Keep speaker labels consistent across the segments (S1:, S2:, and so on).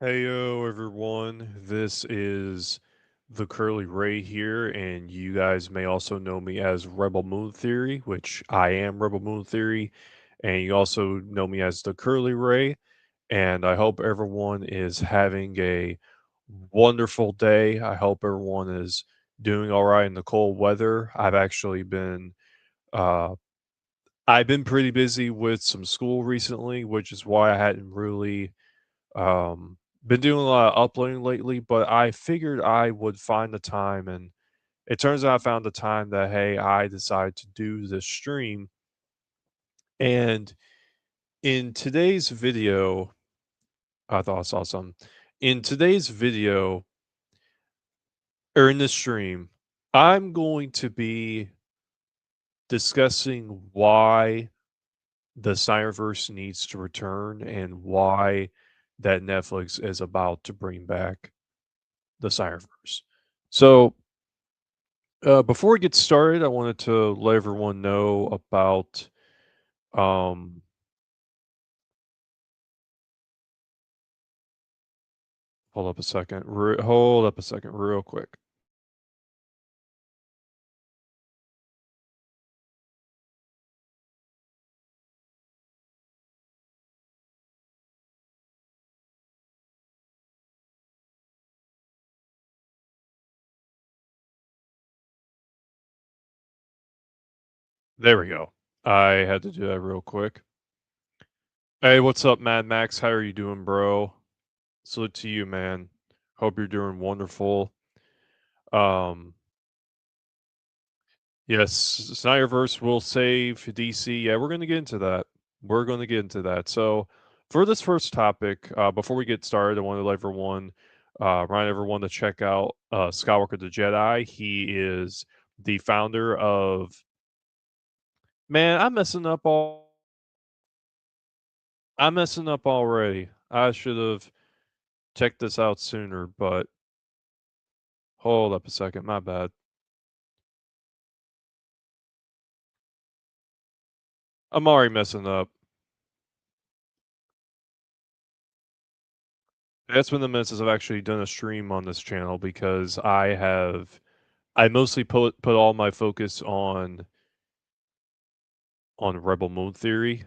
S1: Hey yo, everyone. This is the Curly Ray here, and you guys may also know me as Rebel Moon Theory, which I am Rebel Moon Theory, and you also know me as the Curly Ray. And I hope everyone is having a wonderful day. I hope everyone is doing all right in the cold weather. Uh, I've been pretty busy with some school recently, which is why I hadn't really um, been doing a lot of uploading lately, but I figured I would find the time, and it turns out I found the time that, hey, I decided to do this stream. And in today's video, I thought I saw some. In today's video, or in this stream, I'm going to be discussing why the SnyderVerse needs to return and why that Netflix is about to bring back the SnyderVerse. So, before we get started, I wanted to let everyone know about. Um, hold up a second. Hold up a second, real quick. There we go. I had to do that real quick. Hey, what's up, Mad Max? How are you doing, bro? Salute to you, man. Hope you're doing wonderful. Um, yes, Snyderverse will save DC. Yeah, we're gonna get into that. We're gonna get into that. So, for this first topic, before we get started, I want to let everyone, remind everyone to check out Skywalker the Jedi. He is the founder of. Man, I'm messing up already. I should have checked this out sooner, but hold up a second. My bad. I'm already messing up. That's been the minutes I've actually done a stream on this channel because I mostly put all my focus on Rebel Moon Theory,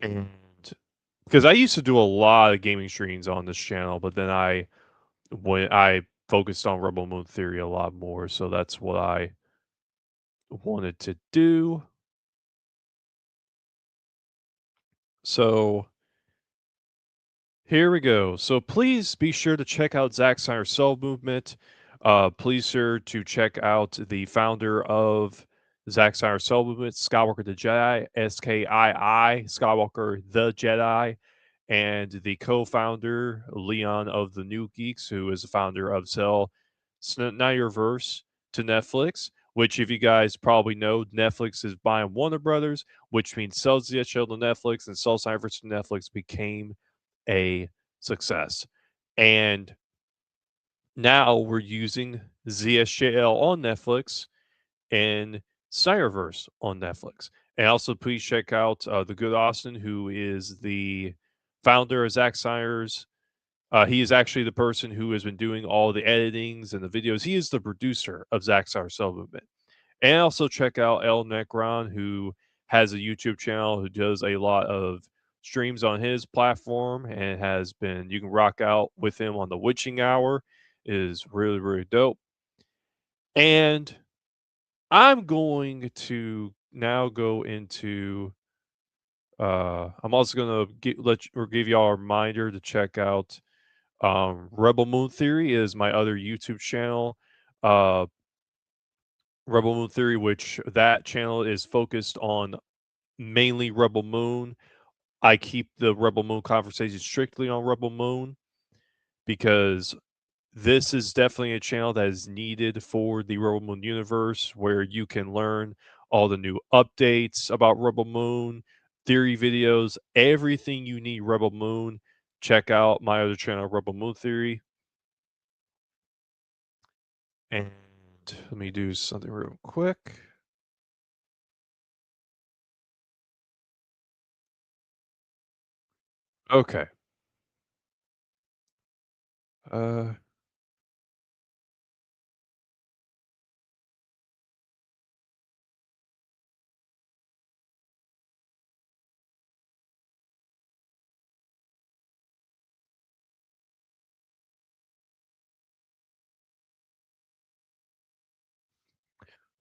S1: and because I used to do a lot of gaming streams on this channel, but then when I focused on Rebel Moon Theory a lot more, so that's what I wanted to do. So here we go. So please be sure to check out Zack Snyder's Soul Movement. Please sure to check out the founder of Zack Snyder's Soul Movement, Skywalker the Jedi, SKII, Skywalker the Jedi, and the co-founder, Leon of the New Geeks, who is the founder of Sell SnyderVerse to Netflix, which if you guys probably know, Netflix is buying Warner Brothers, which means sells the show to Netflix and sells SnyderVerse to Netflix became a success. And now we're using ZSJL on Netflix and SnyderVerse on Netflix. And also, please check out the good Austin, who is the founder of Zack Snyder's. He is actually the person who has been doing all the editings and the videos. He is the producer of Zack Snyder's Cell Movement. And also check out El Necron, who has a YouTube channel who does a lot of streams on his platform and has been you can rock out with him on the witching hour is really really dope. And I'm going to now go into I'm also going to give y'all a reminder to check out Rebel Moon Theory is my other YouTube channel. Uh Rebel Moon Theory, which that channel is focused on mainly Rebel Moon. I keep the Rebel Moon conversation strictly on Rebel Moon because this is definitely a channel that is needed for the Rebel Moon universe where you can learn all the new updates about Rebel Moon, theory videos, everything you need Rebel Moon. Check out my other channel, Rebel Moon Theory. And let me do something real quick. Okay. Uh,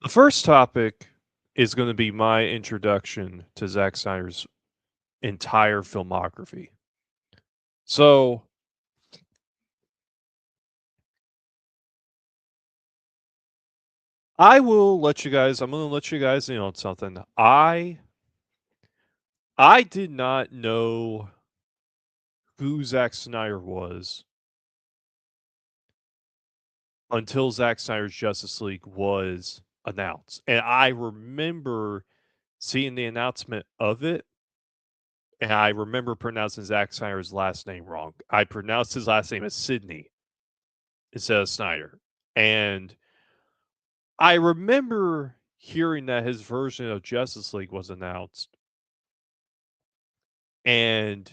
S1: the first topic is going to be my introduction to Zack Snyder's entire filmography. So I'm going to let you guys in on something. I did not know who Zack Snyder was until Zack Snyder's Justice League was announced. And I remember seeing the announcement of it, and I remember pronouncing Zack Snyder's last name wrong. I pronounced his last name as Sydney instead of Snyder. And I remember hearing that his version of Justice League was announced, and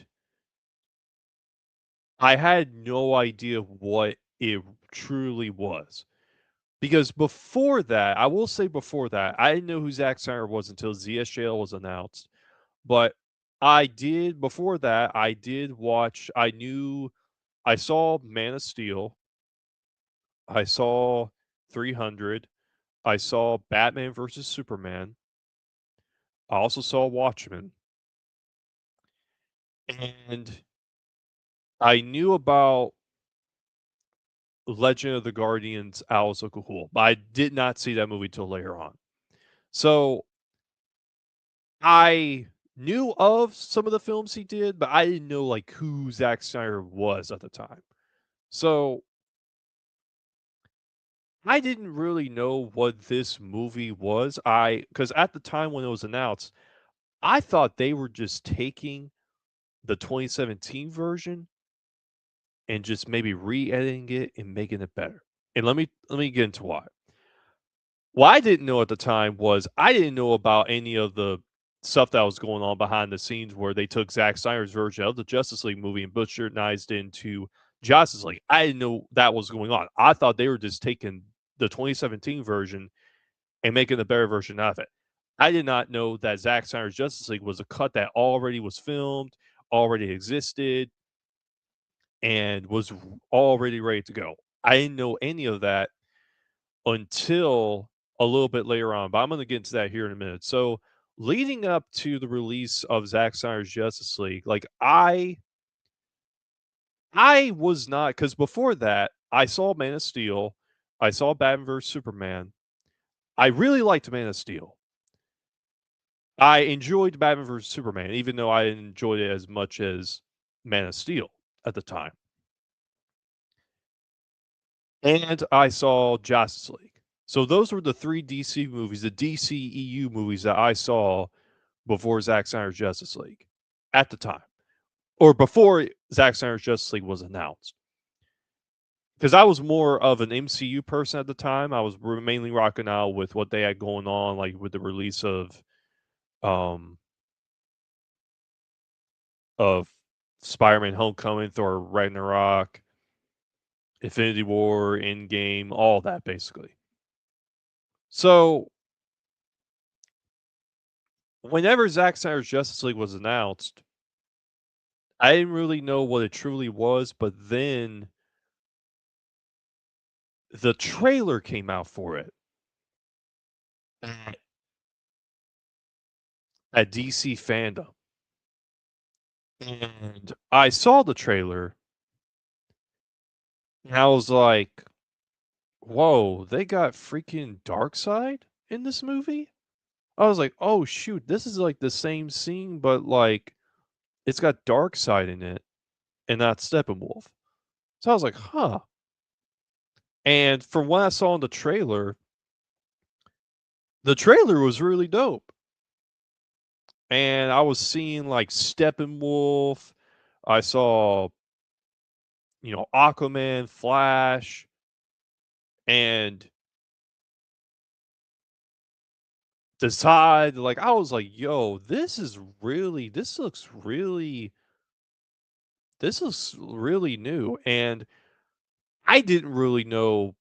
S1: I had no idea what it truly was. Because before that, I will say before that, I didn't know who Zack Snyder was until ZSJL was announced. But before that, I saw Man of Steel, I saw 300, I saw Batman versus Superman, I also saw Watchmen, and I knew about Legend of the Guardians Alice Okahul, but I did not see that movie till later on. So I knew of some of the films he did, but I didn't know like who Zack Snyder was at the time. So I didn't really know what this movie was. Because at the time when it was announced, I thought they were just taking the 2017 version and just maybe re-editing it and making it better. And let me get into why. What I didn't know at the time was I didn't know about any of the stuff that was going on behind the scenes where they took Zack Snyder's version of the Justice League movie and butcherized it into Justice League. I didn't know that was going on. I thought they were just taking the 2017 version and making a better version of it. I did not know that Zack Snyder's Justice League was a cut that already was filmed, already existed, and was already ready to go. I didn't know any of that until a little bit later on, but I'm going to get into that here in a minute. So, leading up to the release of Zack Snyder's Justice League, like I was not because before that I saw Man of Steel, I saw Batman vs Superman. I really liked Man of Steel. I enjoyed Batman vs Superman, even though I didn't enjoy it as much as Man of Steel at the time. And I saw Justice League. So those were the three DC movies, the DC EU movies that I saw before Zack Snyder's Justice League at the time, or before Zack Snyder's Justice League was announced. Because I was more of an MCU person at the time. I was mainly rocking out with what they had going on, like with the release um of Spider-Man: Homecoming, Thor: Ragnarok, Infinity War, Endgame, all that basically. So whenever Zack Snyder's Justice League was announced, I didn't really know what it truly was, but then the trailer came out for it at DC Fandom. And I saw the trailer and I was like, whoa, they got freaking Darkseid in this movie? I was like, oh shoot, this is like the same scene, but like it's got Darkseid in it and not Steppenwolf. So I was like, huh. And from what I saw in the trailer was really dope. And I was seeing like Steppenwolf. I saw, Aquaman, Flash, and Decide. Like I was like, yo, this looks really this is really new, and I didn't really know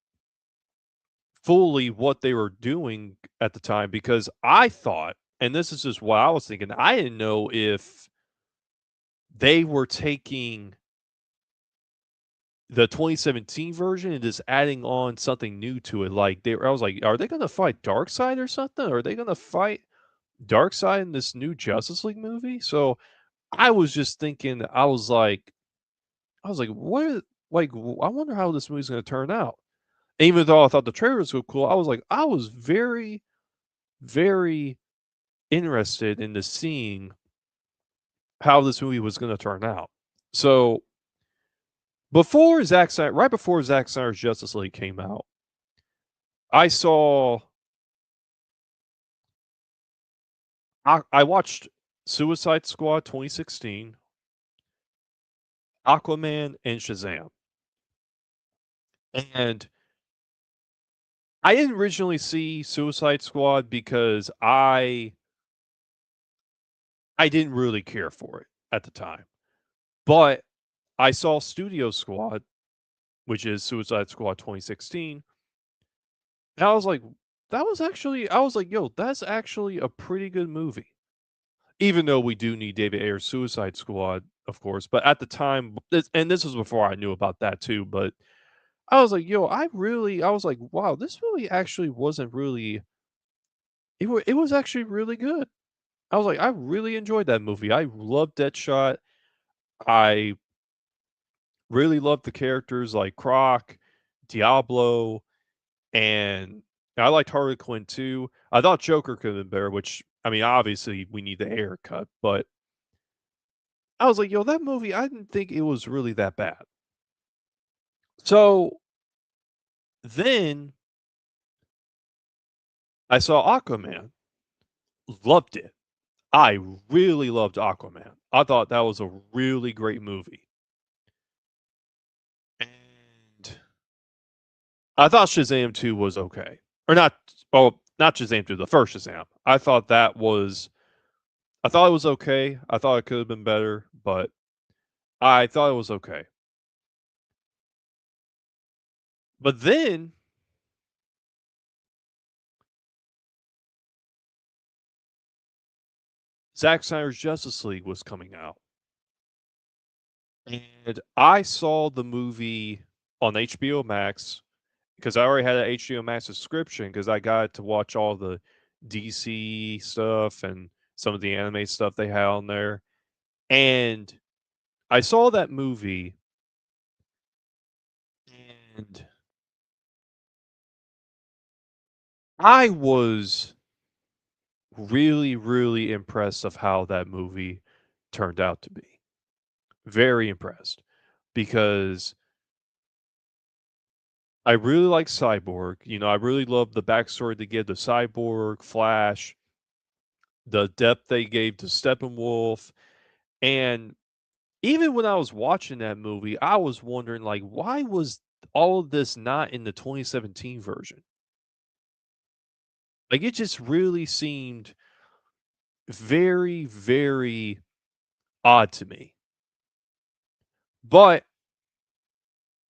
S1: fully what they were doing at the time because I thought, and this is just what I was thinking, I didn't know if they were taking the 2017 version and just adding on something new to it. Like I was like, are they going to fight Darkseid or something? Are they going to fight Darkseid in this new Justice League movie? So I was just thinking, I was like, what? I wonder how this movie's going to turn out. Even though I thought the trailer was so cool, I was very, very interested into seeing how this movie was going to turn out. So right before Zack Snyder's Justice League came out, I saw, I watched Suicide Squad 2016, Aquaman, and Shazam. And I didn't originally see Suicide Squad because I didn't really care for it at the time. But I saw Studio Squad, which is Suicide Squad 2016, and I was like, I was like, yo, that's actually a pretty good movie. Even though we do need David Ayer's Suicide Squad, of course, but at the time, and this was before I knew about that too, but I was like, yo, I was like, wow, this movie actually wasn't really, it was actually really good. I was like, I really enjoyed that movie. I loved Deadshot. I really loved the characters like Croc, Diablo, and I liked Harley Quinn too. I thought Joker could have been better, which I mean, obviously we need the haircut, but I was like, yo, that movie, I didn't think it was really that bad. So then I saw Aquaman, loved it. I really loved Aquaman. I thought that was a really great movie. And I thought Shazam 2 was okay. Or not, oh, not Shazam 2, the first Shazam. I thought it was okay. I thought it could have been better, but I thought it was okay. But then Zack Snyder's Justice League was coming out. And I saw the movie on HBO Max because I already had an HBO Max subscription because I got to watch all the DC stuff and some of the anime stuff they had on there. And I saw that movie and I was really, really impressed of how that movie turned out to be. Very impressed because I really like Cyborg. You know, I really love the backstory they give to Cyborg, Flash, the depth they gave to Steppenwolf. And even when I was watching that movie, I was wondering, like, why was all of this not in the 2017 version? Like, it just really seemed very, very odd to me. But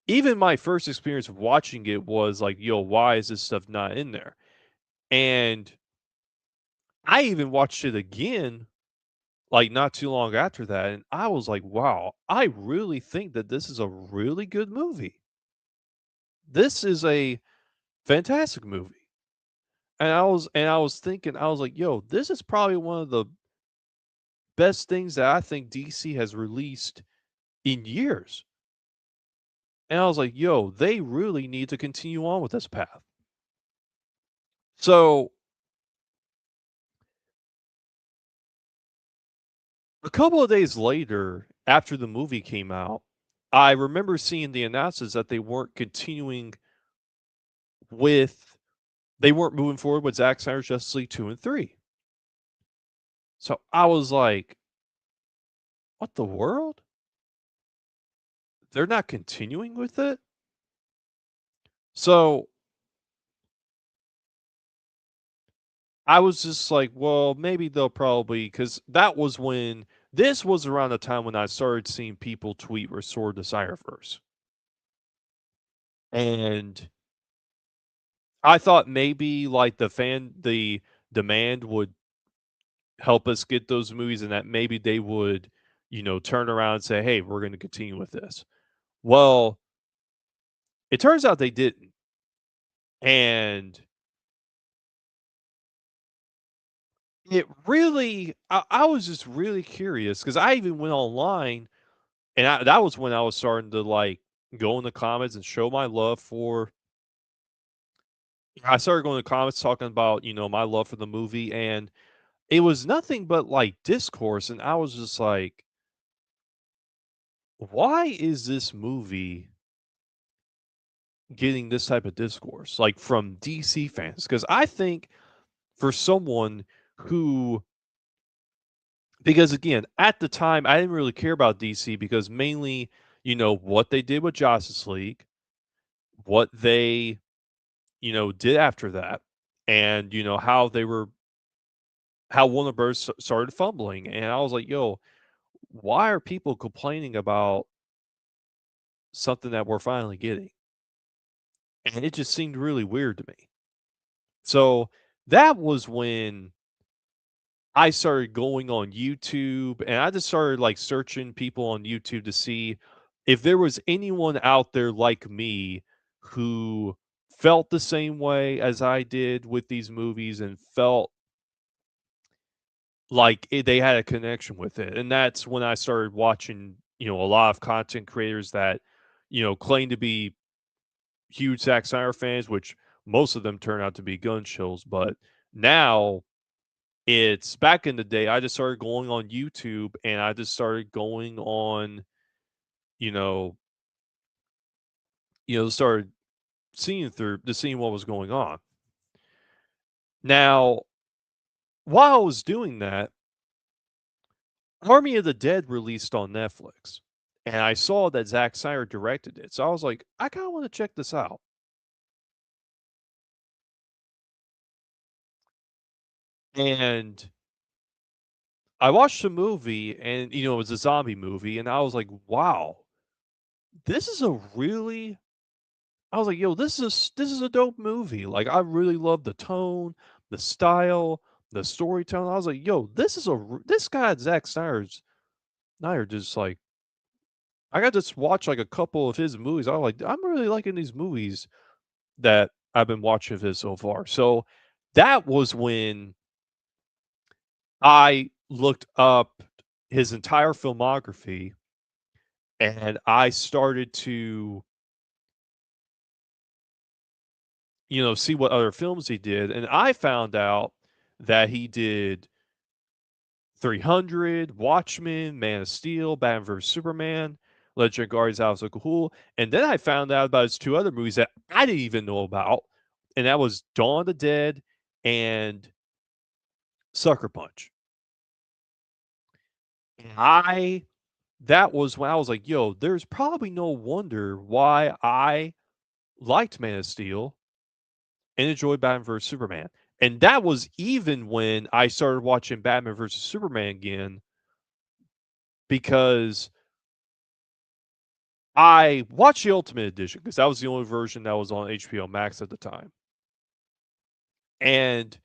S1: even my first experience watching it was like, yo, why is this stuff not in there? And I even watched it again, like not too long after that, and I was like, wow, I really think that this is a really good movie. This is a fantastic movie. And I was thinking, I was like, yo, this is probably one of the best things that I think DC has released in years. And I was like, yo, they really need to continue on with this path. So a couple of days later, after the movie came out, I remember seeing the announcements that with they weren't moving forward with Zack Snyder's Justice League 2 and 3. So I was like, what the world? They're not continuing with it? So I was just like, well, maybe they'll probably, because that was when this was around the time when I started seeing people tweet restore the SnyderVerse. And I thought maybe like the demand would help us get those movies and that maybe they would, turn around and say, "Hey, we're going to continue with this." Well, it turns out they didn't. And it really I was just really curious because I even went online and that was when I was starting to like go in the comments and show my love for I started going to comments talking about, my love for the movie and it was nothing but like discourse and I was just like, why is this movie getting this type of discourse like from DC fans? Because I think for someone who because again, at the time I didn't really care about DC because mainly, what they did with Justice League, what they, did after that, and how they were how Warner Bros. Started fumbling, and I was like, "Yo, why are people complaining about something that we're finally getting?" And it just seemed really weird to me. So that was when I started going on YouTube and I just started like searching people on YouTube to see if there was anyone out there like me who felt the same way as I did with these movies and felt like they had a connection with it. And that's when I started watching, a lot of content creators that, claim to be huge Zack Snyder fans, which most of them turn out to be gun shills. But now it's back in the day, I just started going on YouTube and I just started going on, you know, started seeing what was going on. Now, while I was doing that, Army of the Dead released on Netflix. And I saw that Zack Snyder directed it. So I was like, I kind of want to check this out. And I watched the movie and it was a zombie movie and I was like, wow, this is a really I was like, "Yo, this is a dope movie." Like, I really love the tone, the style, the storytelling. I was like, "Yo, this guy Zack Snyder just like I got to just watch like a couple of his movies. I'm like, I'm really liking these movies that I've been watching of his so far." So that was when I looked up his entire filmography and I started to, see what other films he did. And I found out that he did 300, Watchmen, Man of Steel, Batman vs Superman, Legend of Guardians of the Cool, and then I found out about his two other movies that I didn't even know about, and that was Dawn of the Dead and Sucker Punch. I that was when I was like, "Yo, there's probably no wonder why I liked Man of Steel and enjoyed Batman vs Superman." And that was even when I started watching Batman vs Superman again because I watched the Ultimate Edition because that was the only version that was on HBO Max at the time. And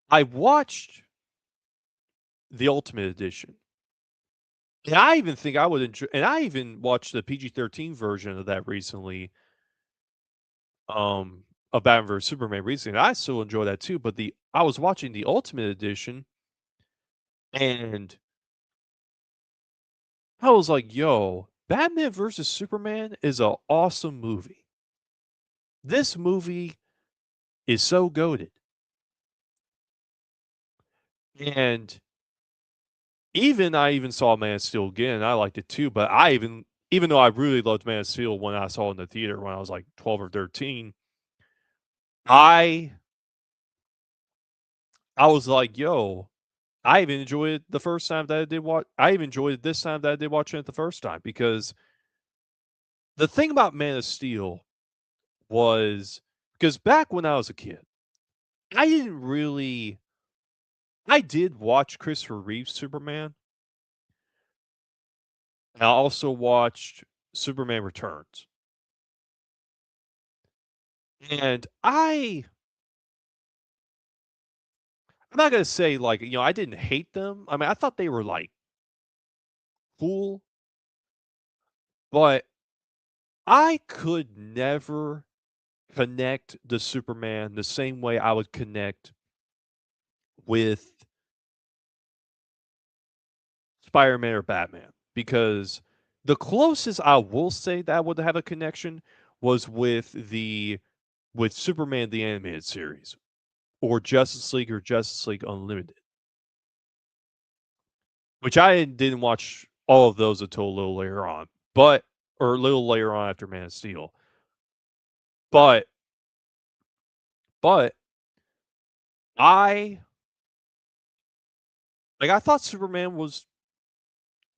S1: I watched the Ultimate Edition. And I even think I would enjoy and I even watched the PG-13 version of that recently, of Batman vs Superman recently. And I still enjoy that too, but the I was watching the Ultimate Edition and I was like, "Yo, Batman vs Superman is an awesome movie. This movie is so goated." And I even saw Man of Steel again, and I liked it too, but even though I really loved Man of Steel when I saw it in the theater when I was, like, 12 or 13, I I was like, "Yo, I even enjoyed it the first time that I even enjoyed it this time that I did watching it the first time," because the thing about Man of Steel was because back when I was a kid, I didn't really I did watch Christopher Reeve's Superman, and I also watched Superman Returns. And I'm not gonna say, like, I didn't hate them. I mean, I thought they were, like, cool, but I could never connect the Superman the same way I would connect with Spider-Man or Batman, because the closest I will say that I would have a connection was with Superman the Animated Series, or Justice League or Justice League Unlimited, which I didn't watch all of those until a little later on, but or a little later on after Man of Steel. But but I I thought Superman was,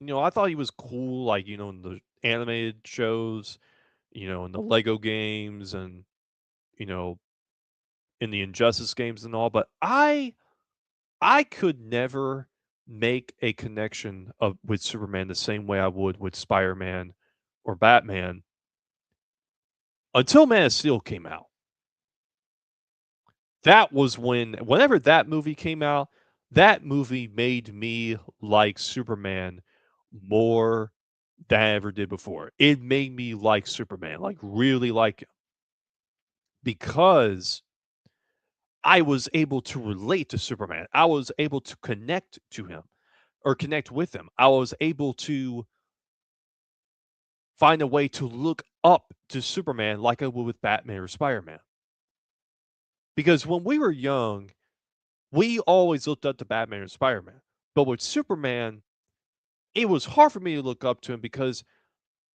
S1: I thought he was cool, like, in the animated shows, in the Lego games, and, you know, in the Injustice games and all, but I could never make a connection of with Superman the same way I would with Spider-Man or Batman until Man of Steel came out. That was whenever that movie came out, that movie made me like Superman more than I ever did before. It made me like Superman, like, really like him, because I was able to relate to Superman. I was able to connect to him, or connect with him. I was able to find a way to look up to Superman like I would with Batman or Spider-Man. Because when we were young, we always looked up to Batman or Spider-Man. But with Superman, it was hard for me to look up to him because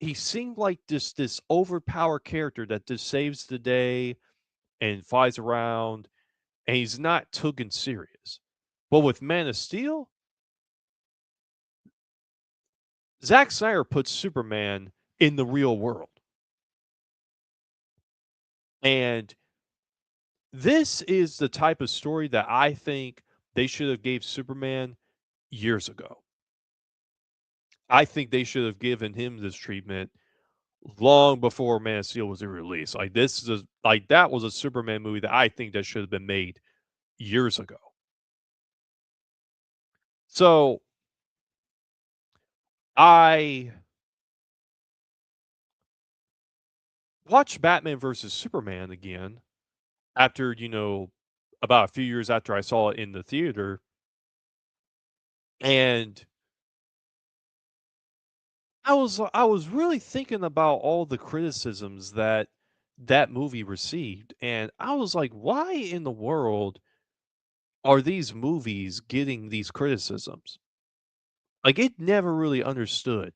S1: he seemed like this overpowered character that just saves the day and flies around, and he's not taken serious. But with Man of Steel, Zack Snyder puts Superman in the real world. And this is the type of story that I think they should have gave Superman years ago. I think they should have given him this treatment long before Man of Steel was released. Like, that was a Superman movie that I think that should have been made years ago. So I watched Batman versus Superman again after, about a few years after I saw it in the theater, and I was really thinking about all the criticisms that that movie received, and I was like, why in the world are these movies getting these criticisms? Like, it never really understood.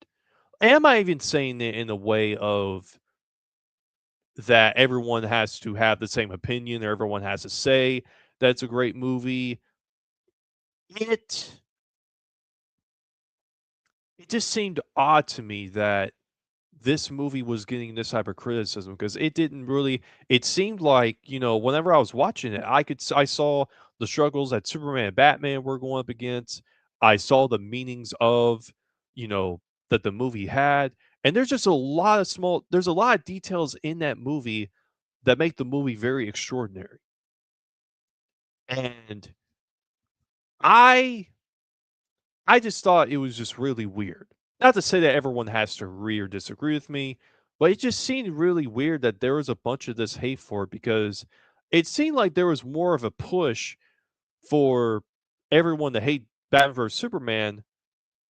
S1: Am I even saying it in a way of that everyone has to have the same opinion, or everyone has to say that's a great movie? It it just seemed odd to me that this movie was getting this type of criticism, because it didn't really, it seemed like, whenever I was watching it, I saw the struggles that Superman and Batman were going up against. I saw the meanings of, you know, that the movie had. And there's a lot of details in that movie that make the movie very extraordinary. And I I just thought it was just really weird. Not to say that everyone has to agree or disagree with me, but it just seemed really weird that there was a bunch of this hate for it, because it seemed like there was more of a push for everyone to hate Batman vs Superman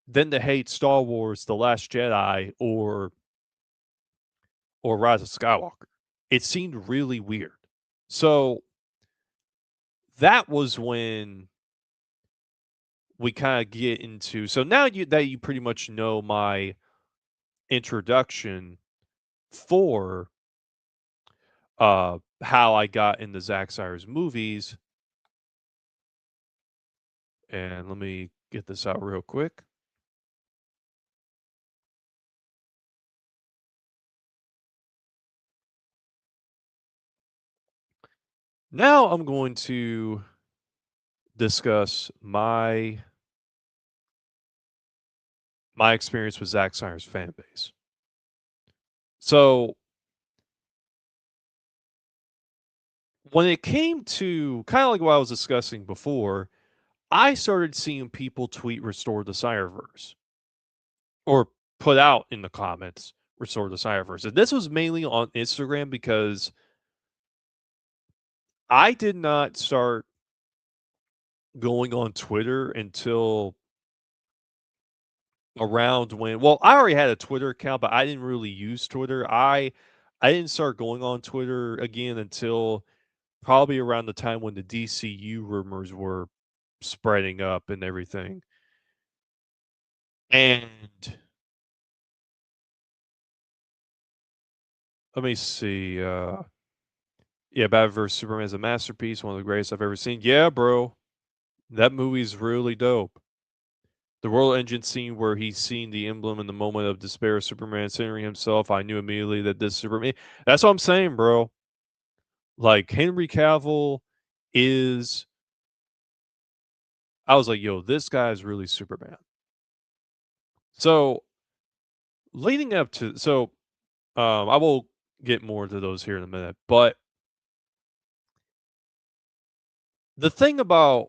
S1: than to hate Star Wars: The Last Jedi or Rise of Skywalker. It seemed really weird. So that was when we kind of get into, so now you pretty much know my introduction for how I got into Zack Snyder's movies. And let me get this out real quick. Now I'm going to discuss my experience with Zack Snyder's Fanbase. So when it came to kind of like what I was discussing before, I started seeing people tweet "Restore the SnyderVerse" or put out in the comments "Restore the SnyderVerse," and this was mainly on Instagram because I did not start going on Twitter until around when well, I already had a Twitter account, but I didn't really use Twitter. I didn't start going on Twitter again until probably around the time when the DCU rumors were spreading up and everything. And let me see. Yeah, Batman vs Superman is a masterpiece, one of the greatest I've ever seen. Yeah, bro, that movie's really dope. The World Engine scene where he's seen the emblem in the moment of despair of Superman centering himself, I knew immediately that this Superman. That's what I'm saying, bro. Like Henry Cavill is. I was like, yo, this guy is really Superman. So leading up to I will get more into those here in a minute, but the thing about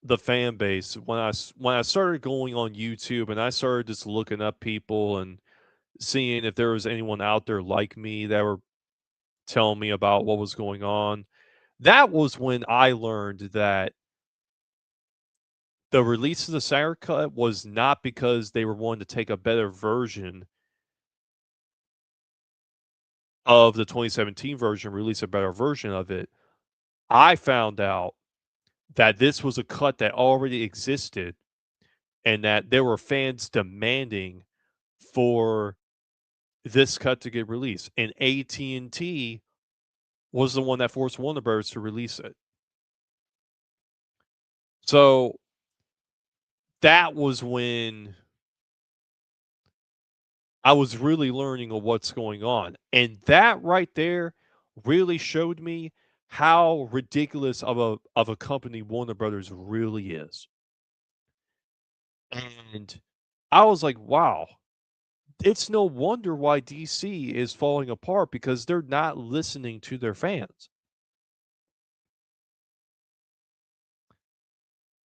S1: the fan base when I started going on YouTube and I started just looking up people and seeing if there was anyone out there like me that were telling me about what was going on, that was when I learned that the release of the Snyder Cut was not because they were wanting to take a better version of the 2017 version, release a better version of it. I found out that this was a cut that already existed and that there were fans demanding for this cut to get released, and AT&T was the one that forced Warner Bros. To release it. So that was when I was really learning of what's going on. And that right there really showed me how ridiculous of a company Warner Brothers really is. And I was like, wow, it's no wonder why DC is falling apart because they're not listening to their fans.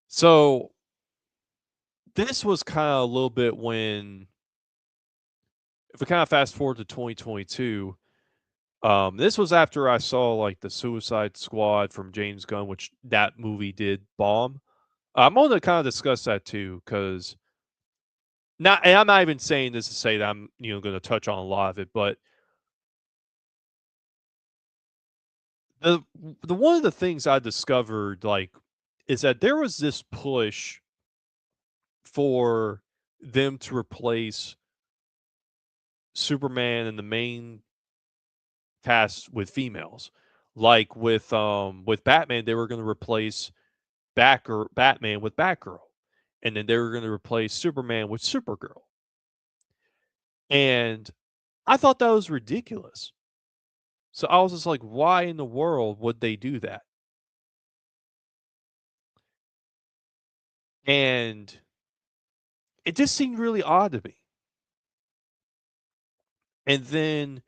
S1: So this was kind of a little bit when, if we kind of fast forward to 2022, this was after I saw like the Suicide Squad from James Gunn, which that movie did bomb. I'm going to kind of discuss that too, because not, and I'm not even saying this to say that I'm, going to touch on a lot of it, but the the one of the things I discovered like is that there was this push for them to replace Superman and the main cast with females. Like with Batman, they were going to replace Batman with Batgirl, and then they were going to replace Superman with Supergirl. And I thought that was ridiculous. So I was just like, why in the world would they do that? And it just seemed really odd to me. And then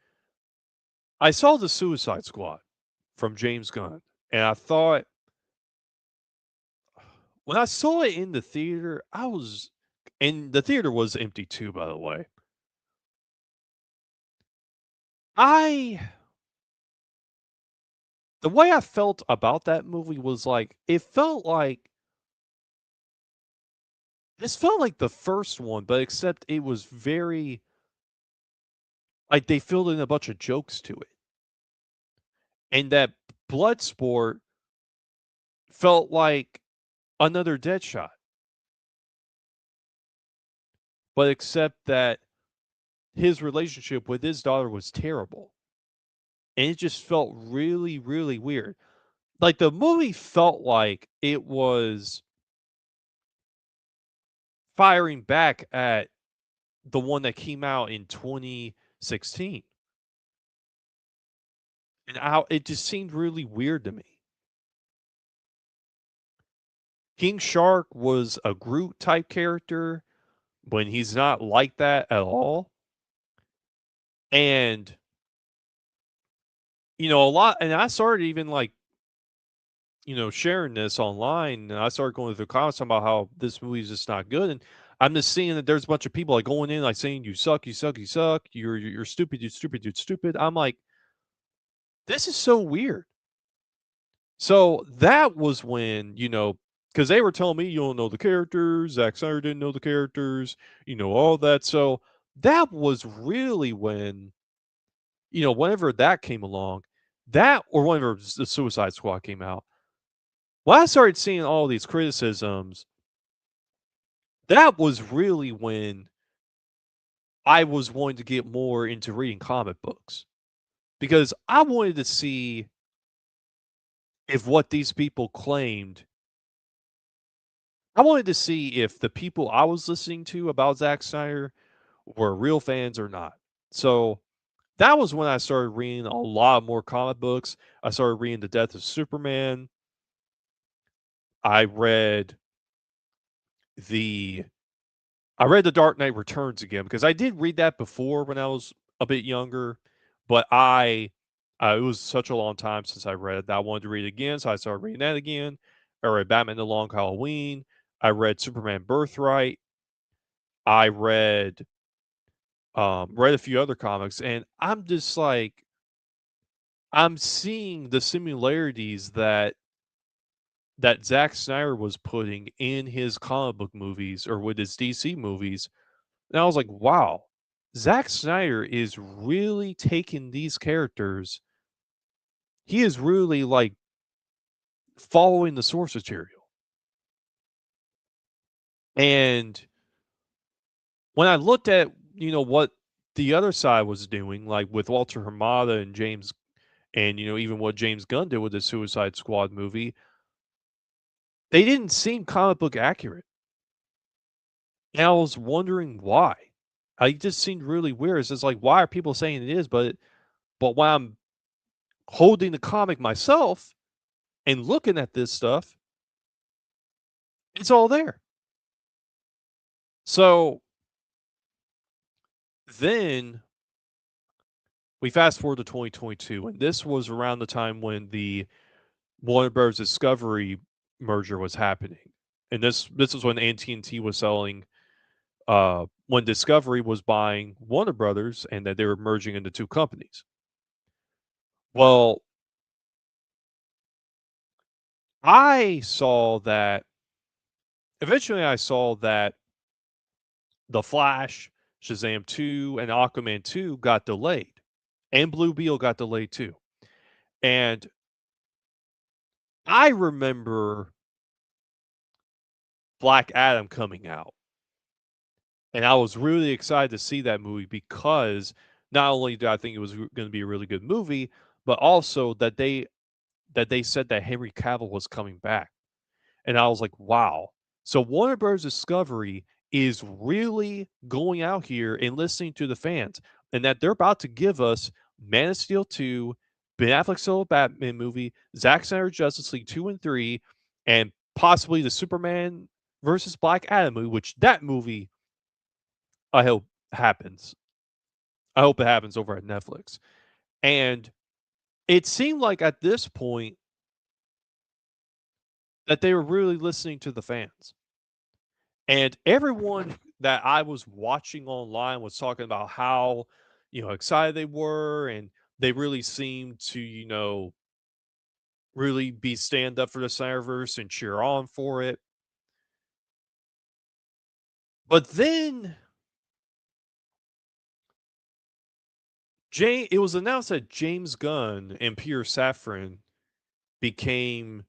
S1: I saw the Suicide Squad from James Gunn, and I thought when I saw it in the theater, and the theater was empty too, by the way. I the way I felt about that movie was like it felt like this felt like the first one, but except it was very like they filled in a bunch of jokes to it. And that Bloodsport felt like another Deadshot, but except that his relationship with his daughter was terrible. And it just felt really, really weird. Like the movie felt like it was firing back at the one that came out in 2016. And how it just seemed really weird to me. King Shark was a Groot type character when he's not like that at all. And, a lot, and I started even like, sharing this online, and I started going through comments about how this movie is just not good. And I'm just seeing that there's a bunch of people like going in like saying you suck, you suck, you suck, you're stupid, you're stupid, you're stupid. I'm like, this is so weird. So that was when, because they were telling me you don't know the characters, Zack Snyder didn't know the characters, all that. So that was really when, whenever that came along, that or whenever the Suicide Squad came out, when I started seeing all these criticisms, that was really when I was wanting to get more into reading comic books because I wanted to see if what these people claimed I wanted to see if the people I was listening to about Zack Snyder were real fans or not. So that was when I started reading a lot more comic books. I started reading The Death of Superman. I read the I read The Dark Knight Returns again because I did read that before when I was a bit younger, but it was such a long time since I read it that I wanted to read it again, so I started reading that again. I read Batman: The Long Halloween. I read Superman Birthright. I read a few other comics, and I'm just like, I'm seeing the similarities that Zack Snyder was putting in his comic book movies or with his DC movies, and I was like, wow, Zack Snyder is really taking these characters. He is really like following the source material. And when I looked at, what the other side was doing, like with Walter Hamada and James, and even what James Gunn did with the Suicide Squad movie, they didn't seem comic book accurate, and I was wondering why. It just seemed really weird. It's just like, why are people saying it is? But when I'm holding the comic myself and looking at this stuff, it's all there. So then we fast forward to 2022, and this was around the time when the Warner Bros. Discovery merger was happening, and this was when AT&T was selling. When Discovery was buying Warner Brothers, and that they were merging into two companies. Well, I saw that eventually I saw that The Flash, Shazam 2, and Aquaman 2 got delayed. And Blue Beetle got delayed too. And I remember Black Adam coming out. And I was really excited to see that movie because not only did I think it was going to be a really good movie, but also that they said that Henry Cavill was coming back. And I was like, wow. So Warner Bros. Discovery is really going out here and listening to the fans, and that they're about to give us Man of Steel 2, Ben Affleck's solo Batman movie, Zack Snyder Justice League 2 and 3, and possibly the Superman versus Black Adam movie, which that movie I hope happens. I hope it happens over at Netflix. And it seemed like at this point that they were really listening to the fans. And everyone that I was watching online was talking about how, excited they were, and they really seemed to, really be stand up for the SnyderVerse and cheer on for it. But then it was announced that James Gunn and Peter Safran became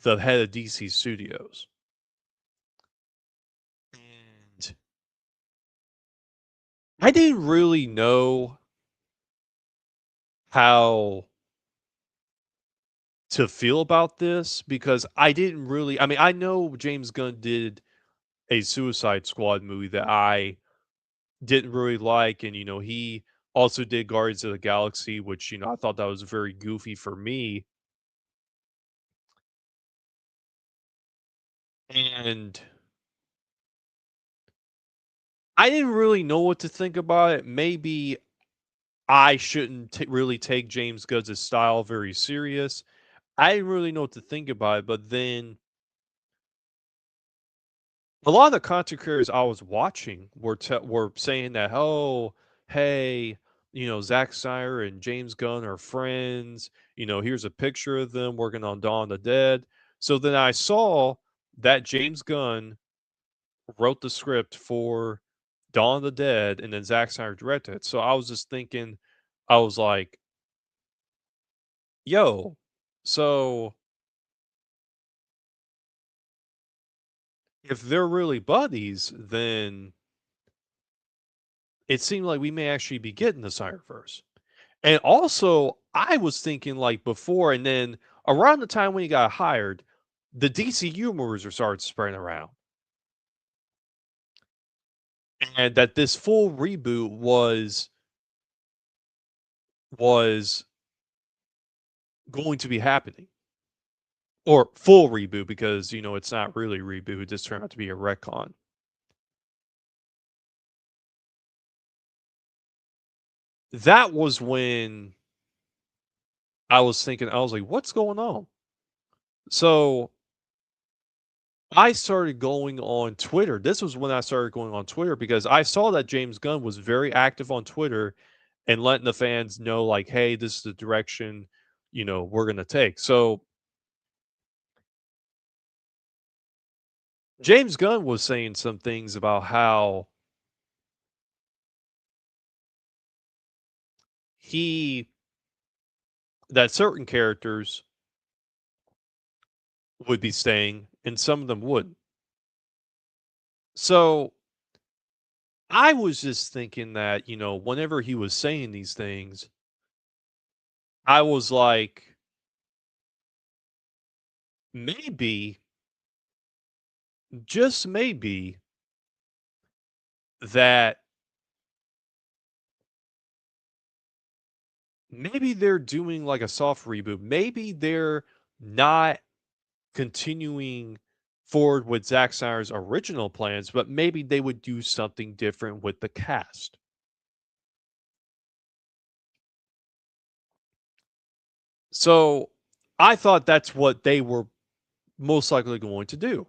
S1: the head of DC Studios. And I didn't really know how to feel about this because I didn't really, I mean, I know James Gunn did a Suicide Squad movie that I didn't really like, and he also did Guardians of the Galaxy, which I thought that was very goofy for me. And I didn't really know what to think about it. Maybe I shouldn't really take James Gunn's style very serious. I didn't really know what to think about it, but then a lot of the content creators I was watching were saying that, "Oh, hey, Zack Snyder and James Gunn are friends. Here's a picture of them working on Dawn of the Dead." So then I saw that James Gunn wrote the script for Dawn of the Dead, and then Zack Snyder directed it. So I was just thinking, I was like, "Yo, so if they're really buddies, then it seemed like we may actually be getting the SnyderVerse." And also, I was thinking like before, and then around the time when he got hired, the DCU rumors are started spreading around, and that this full reboot was going to be happening, or full reboot because it's not really a reboot; it just turned out to be a retcon. That was when I was thinking, I was like, "What's going on?" So I started going on Twitter. This was when I started going on Twitter because I saw that James Gunn was very active on Twitter and letting the fans know, like, hey, this is the direction, we're going to take. So James Gunn was saying some things about how he, that certain characters would be staying and some of them wouldn't. So I was just thinking that, whenever he was saying these things, I was like, maybe, just maybe, that maybe they're doing like a soft reboot. Maybe they're not continuing forward with Zack Snyder's original plans, but maybe they would do something different with the cast. So I thought that's what they were most likely going to do.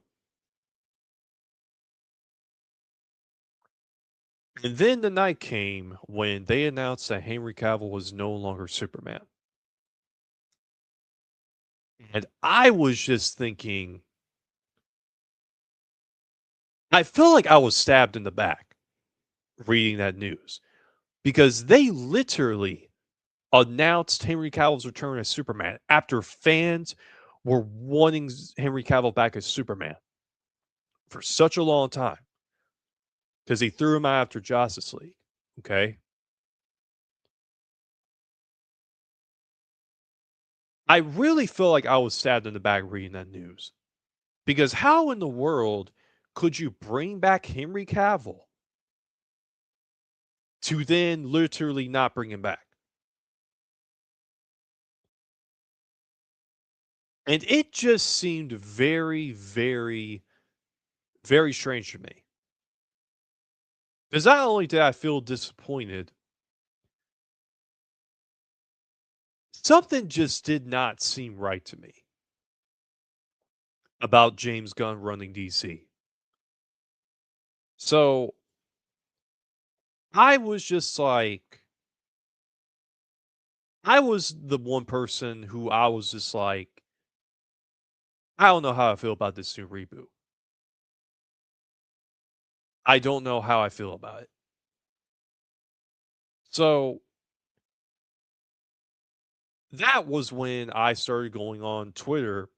S1: And then the night came when they announced that Henry Cavill was no longer Superman. And I was just thinking, I feel like I was stabbed in the back reading that news because they literally announced Henry Cavill's return as Superman after fans were wanting Henry Cavill back as Superman for such a long time because he threw him out after Justice League. Okay. I really feel like I was stabbed in the back reading that news because how in the world could you bring back Henry Cavill to then literally not bring him back? And it just seemed very, very, very strange to me. Because not only did I feel disappointed, something just did not seem right to me about James Gunn running DC. So I was just like, I was the one person who I was just like, I don't know how I feel about this new reboot. I don't know how I feel about it. So that was when I started going on Twitter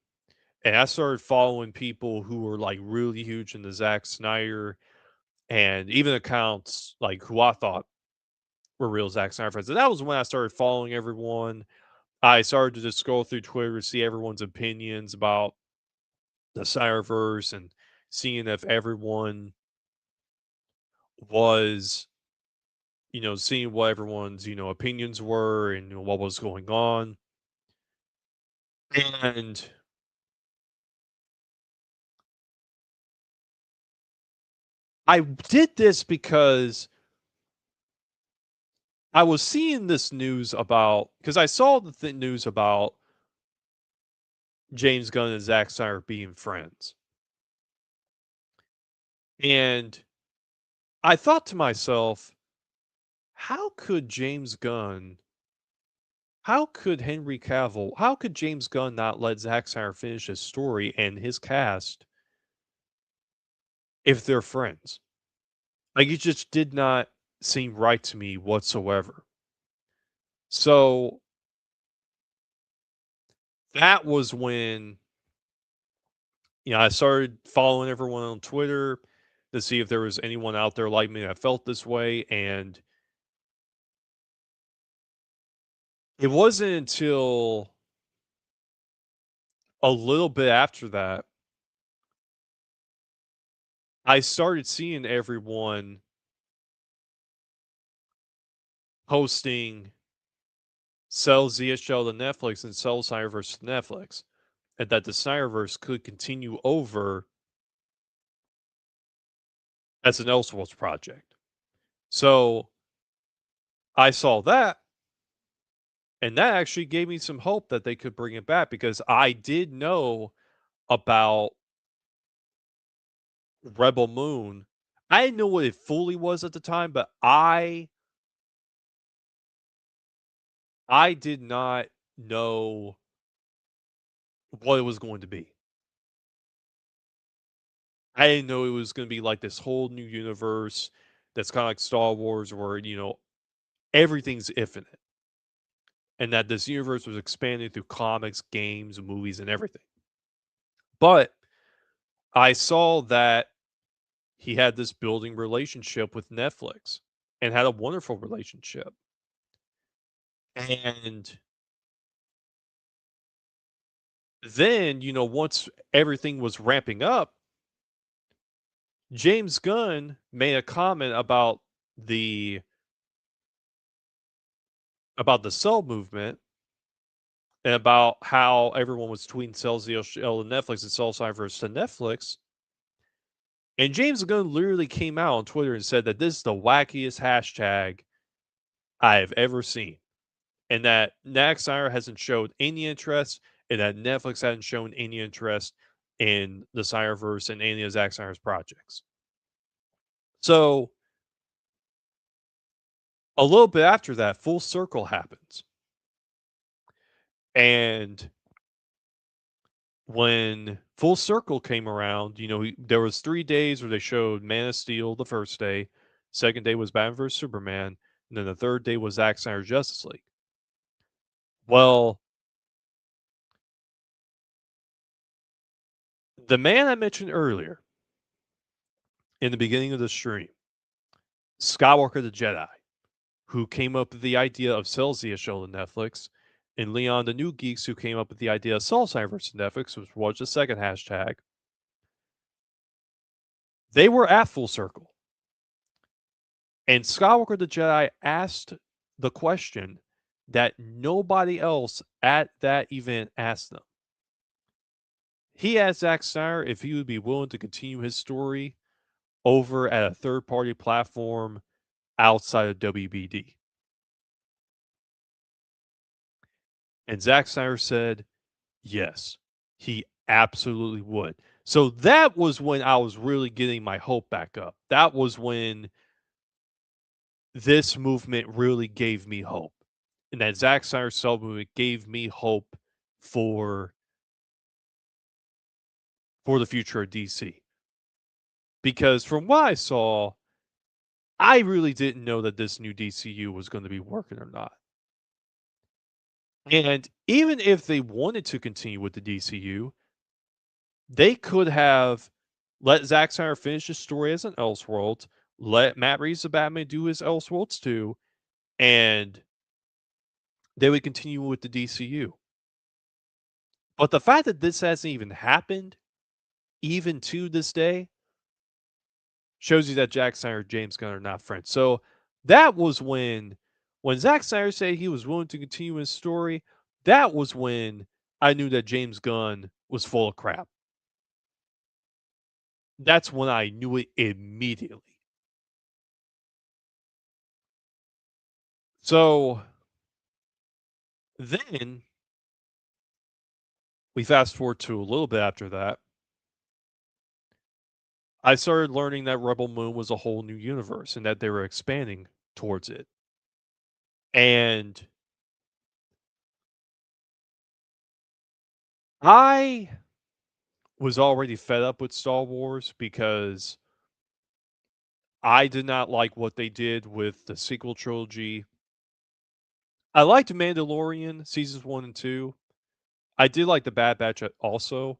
S1: and I started following people who were like really huge into Zack Snyder and even accounts like who I thought were real Zack Snyder fans. And that was when I started following everyone. I started to just scroll through Twitter to see everyone's opinions about the SnyderVerse and seeing if everyone was, seeing what everyone's, opinions were and what was going on. And I did this because I was seeing this news about because I saw the news about James Gunn and Zack Snyder being friends. And I thought to myself, how could James Gunn, how could Henry Cavill, how could James Gunn not let Zack Snyder finish his story and his cast if they're friends? Like, it just did not seem right to me whatsoever. So that was when, I started following everyone on Twitter to see if there was anyone out there like me that felt this way. And it wasn't until a little bit after that I started seeing everyone posting sell ZSL to Netflix and sell SnyderVerse to Netflix, and that the SnyderVerse could continue over as an Elseworlds project. So I saw that, and that actually gave me some hope that they could bring it back because I did know about Rebel Moon. I didn't know what it fully was at the time, but I did not know what it was going to be. I didn't know it was going to be like this whole new universe that's kind of like Star Wars, where everything's infinite, and that this universe was expanding through comics, games, movies, and everything. But I saw that he had this building relationship with Netflix and had a wonderful relationship. And then, once everything was ramping up, James Gunn made a comment the about the Cell movement and about how everyone was tweeting Cell's the to Netflix and Cell SnyderVerse to Netflix. And James Gunn literally came out on Twitter and said that this is the wackiest hashtag I have ever seen. And that Zack Snyder hasn't showed any interest, and that Netflix hasn't shown any interest in the SnyderVerse and any of Zack Snyder's projects. So a little bit after that, Full Circle happens. And when Full Circle came around, there was 3 days where they showed Man of Steel the first day, second day was Batman vs Superman, and then the third day was Zack Snyder's Justice League. Well, the man I mentioned earlier in the beginning of the stream, Skywalker the Jedi, who came up with the idea of Cell Zia show to Netflix, and Leon the New Geeks, who came up with the idea of Cell Cyberverse to Netflix, which was the second hashtag, they were at Full Circle. And Skywalker the Jedi asked the question that nobody else at that event asked them. He asked Zack Snyder if he would be willing to continue his story over at a third party platform outside of WBD. And Zack Snyder said, yes, he absolutely would. So that was when I was really getting my hope back up. That was when this movement really gave me hope. And that Zack Snyder Cell movement gave me hope for the future of DC. Because from what I saw, I really didn't know that this new DCU was going to be working or not. And even if they wanted to continue with the DCU, they could have let Zack Snyder finish his story as an Elseworld, let Matt Reeves the Batman do his Elseworlds too, and they would continue with the DCU. But the fact that this hasn't even happened, even to this day, shows you that Zack Snyder and James Gunn are not friends. So that was when Zack Snyder said he was willing to continue his story, that was when I knew that James Gunn was full of crap. That's when I knew it immediately. So then we fast forward to a little bit after that. I started learning that Rebel Moon was a whole new universe and that they were expanding towards it. And I was already fed up with Star Wars because I did not like what they did with the sequel trilogy. I liked Mandalorian seasons 1 and 2. I did like the Bad Batch also,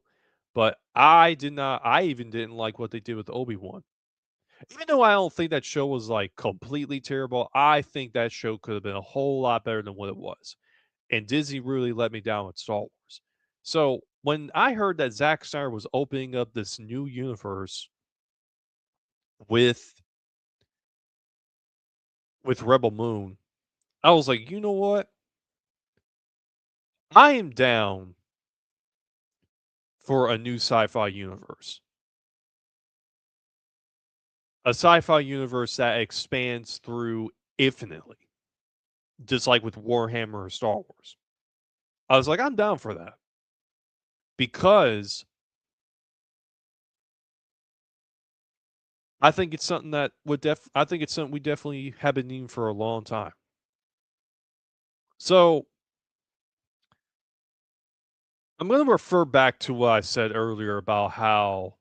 S1: but I even didn't like what they did with Obi-Wan. Even though I don't think that show was like completely terrible, I think that show could have been a whole lot better than what it was. And Disney really let me down with Star Wars. So when I heard that Zack Snyder was opening up this new universe with Rebel Moon, I was like, you know what? I am down for a new sci-fi universe. A sci-fi universe that expands through infinitely, just like with Warhammer or Star Wars. I was like, I'm down for that because I think it's something that I think it's something we definitely have been needing for a long time. So I'm going to refer back to what I said earlier about how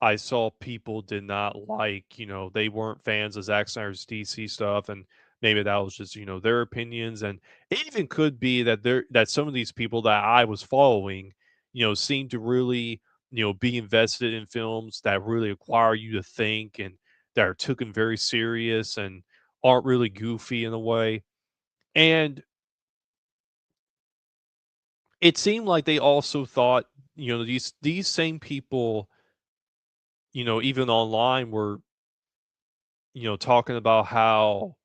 S1: I saw people did not like, they weren't fans of Zack Snyder's DC stuff, and maybe that was just, their opinions. And it even could be that some of these people that I was following, seem to really, be invested in films that really require you to think and that are taken very serious and aren't really goofy in a way. And it seemed like they also thought, these same people, even online were, talking about how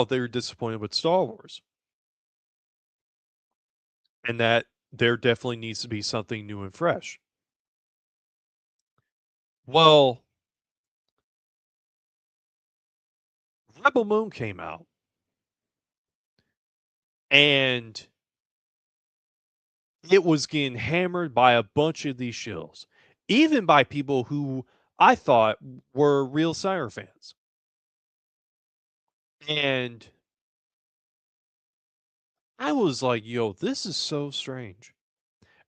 S1: they're disappointed with Star Wars and that there definitely needs to be something new and fresh. Well, Rebel Moon came out and it was getting hammered by a bunch of these shills, even by people who I thought were real Sire fans. And I was like, yo, this is so strange.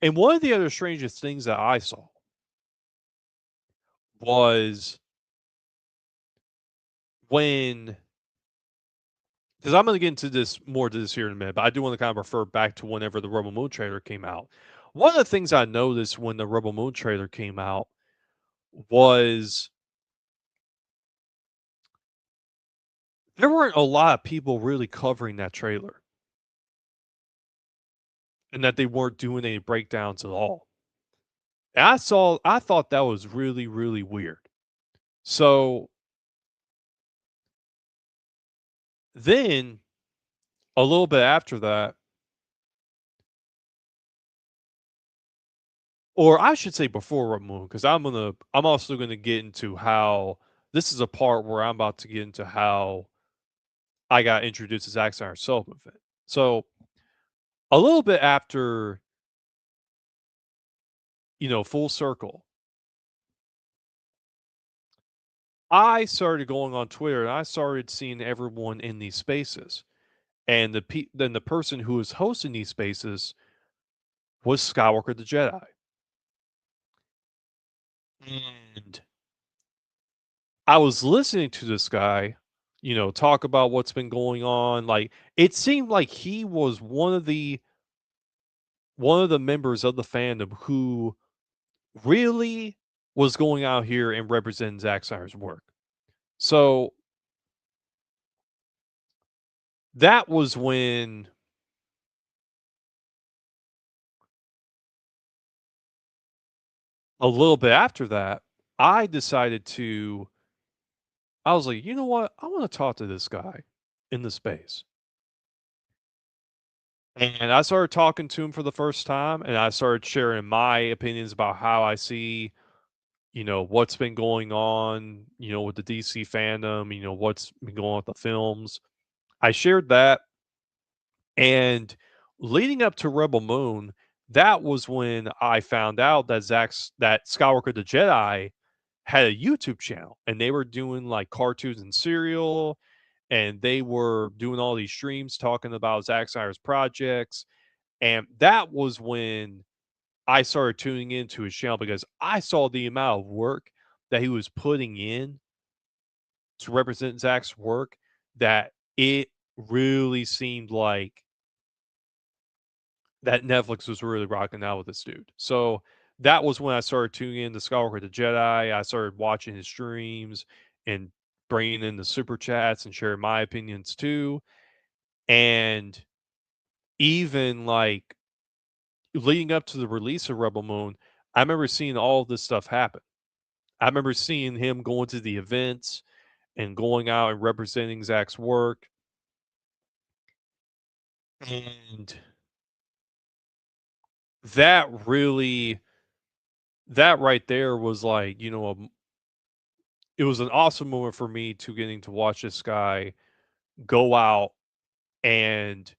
S1: And one of the other strangest things that I saw was when, because I'm going to get into this more to this here in a minute, but I do want to kind of refer back to whenever the Rebel Moon trailer came out. One of the things I noticed when the Rebel Moon trailer came out was there weren't a lot of people really covering that trailer and that they weren't doing any breakdowns at all. And I thought that was really, really weird. So then a little bit after that, or I should say before Rebel Moon, because I'm also gonna get into how this is a part where I'm about to get into how I got introduced to Zack Snyder's Self Movement. So a little bit after, full circle, I started going on Twitter and I started seeing everyone in these spaces. And then the person who was hosting these spaces was Skywalker the Jedi. And I was listening to this guy, talk about what's been going on. Like it seemed like he was one of the members of the fandom who really was going out here and representing Zack Snyder's work. So that was when a little bit after that, I decided to I was like, "You know what? I wanna talk to this guy in the space." And I started talking to him for the first time, and I started sharing my opinions about how I see, what's been going on, with the DC fandom, what's been going on with the films. I shared that, and leading up to Rebel Moon, that was when I found out that that Skywalker the Jedi had a YouTube channel, and they were doing like cartoons and serial, and they were doing all these streams talking about Zack Snyder's projects, and that was when I started tuning into his channel because I saw the amount of work that he was putting in to represent Zack's work, that it really seemed like that Netflix was really rocking out with this dude. So that was when I started tuning in to Skywalker the Jedi. I started watching his streams and bringing in the super chats and sharing my opinions too. And even like leading up to the release of Rebel Moon, I remember seeing all of this stuff happen. I remember seeing him going to the events and going out and representing Zach's work. And that really, that right there was like, it was an awesome moment for me to getting to watch this guy go out and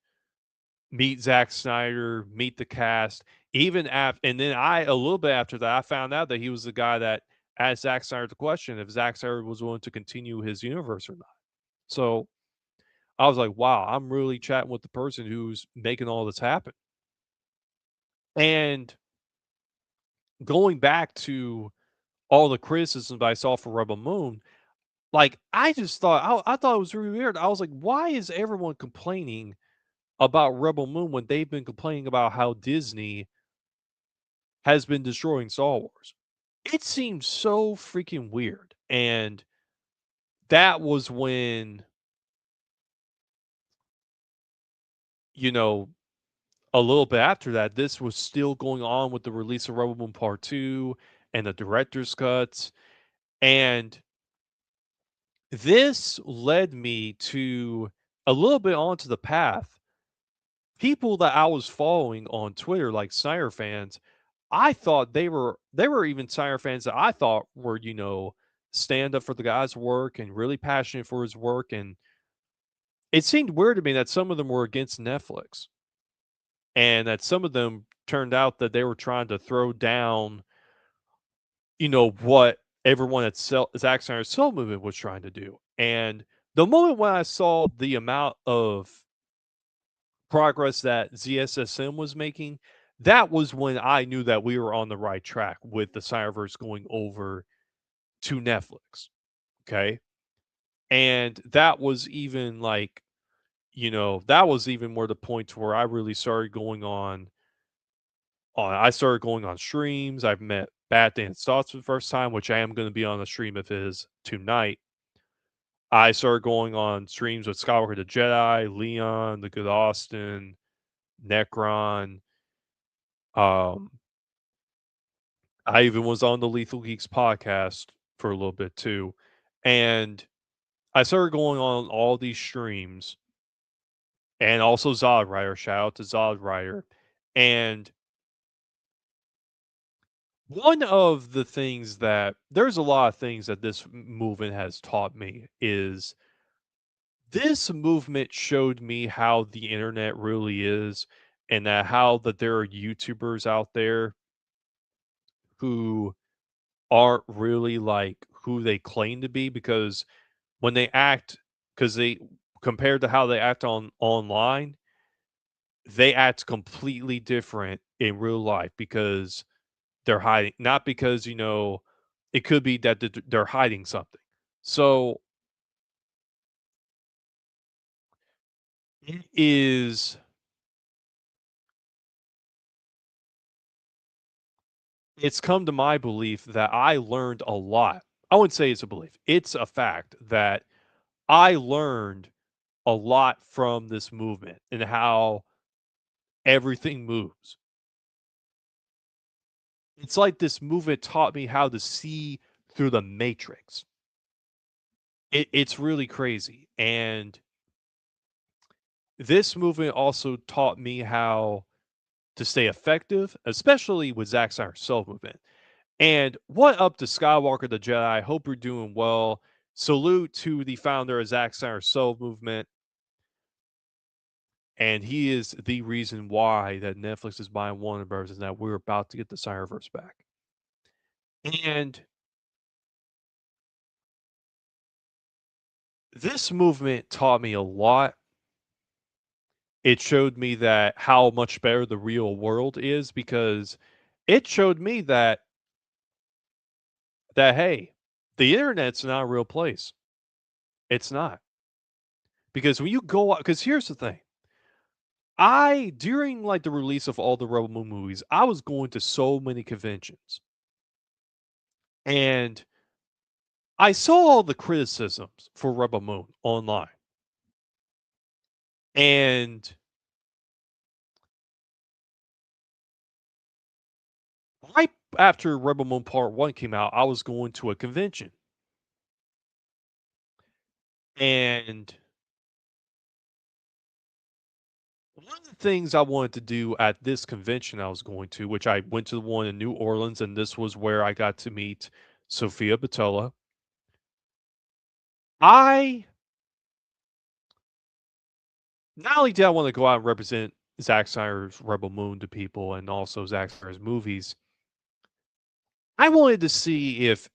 S1: meet Zack Snyder, meet the cast, even after, and then a little bit after that, I found out that he was the guy that asked Zack Snyder the question if Zack Snyder was willing to continue his universe or not. So I was like, wow, I'm really chatting with the person who's making all this happen. And going back to all the criticisms I saw for Rebel Moon, like I just thought, I thought it was really weird. I was like, why is everyone complaining about Rebel Moon when they've been complaining about how Disney has been destroying Star Wars? It seemed so freaking weird. And that was when, you know, a little bit after that, this was still going on with the release of Rebel Moon Part 2 and the director's cuts. And this led me to a little bit onto the path. People that I was following on Twitter, like Snyder fans, I thought they were even Snyder fans that I thought were, stand up for the guy's work and really passionate for his work. And it seemed weird to me that some of them were against Netflix and that some of them turned out that they were trying to throw down, what everyone at Zack Snyder's Soul Movement was trying to do. And the moment when I saw the amount of progress that ZSSM was making, that was when I knew that we were on the right track with the SnyderVerse going over to Netflix. Okay. And that was even like, that was even more the point to where I really started going I started going on streams. I've met Bad Dance Thoughts for the first time, which I am going to be on a stream of his tonight. I started going on streams with Skywalker the Jedi, Leon, the Good Austin, Necron. Um, I even was on the Lethal Geeks podcast for a little bit too. And I started going on all these streams and also Zod Rider. Shout out to Zod Rider. And one of the things that there's a lot of things that this movement has taught me is this movement showed me how the internet really is, and that how that there are YouTubers out there who aren't really like who they claim to be, because when they act, because they, compared to how they act online, they act completely different in real life because they're hiding, not because, it could be that they're hiding something. So it is, it's come to my belief that I learned a lot. I wouldn't say it's a belief. It's a fact that I learned a lot from this movement and how everything moves. It's like this movement taught me how to see through the matrix. It's really crazy. And this movement also taught me how to stay effective, especially with Zack Snyder's Soul movement. And what up to Skywalker the Jedi? Hope you're doing well. Salute to the founder of Zack Snyder's Soul movement. And he is the reason why that Netflix is buying Warner Bros. And that we're about to get the SnyderVerse back. And this movement taught me a lot. It showed me that how much better the real world is because it showed me that hey, the internet's not a real place. It's not. Because when you go out, because here's the thing. I during like the release of all the Rebel Moon movies, I was going to so many conventions. And I saw all the criticisms for Rebel Moon online. And right after Rebel Moon Part 1 came out, I was going to a convention. And one of the things I wanted to do at this convention I was going to, which I went to the one in New Orleans, and this was where I got to meet Sophia Boutella. I not only did I want to go out and represent Zack Snyder's Rebel Moon to people and also Zack Snyder's movies, I wanted to see if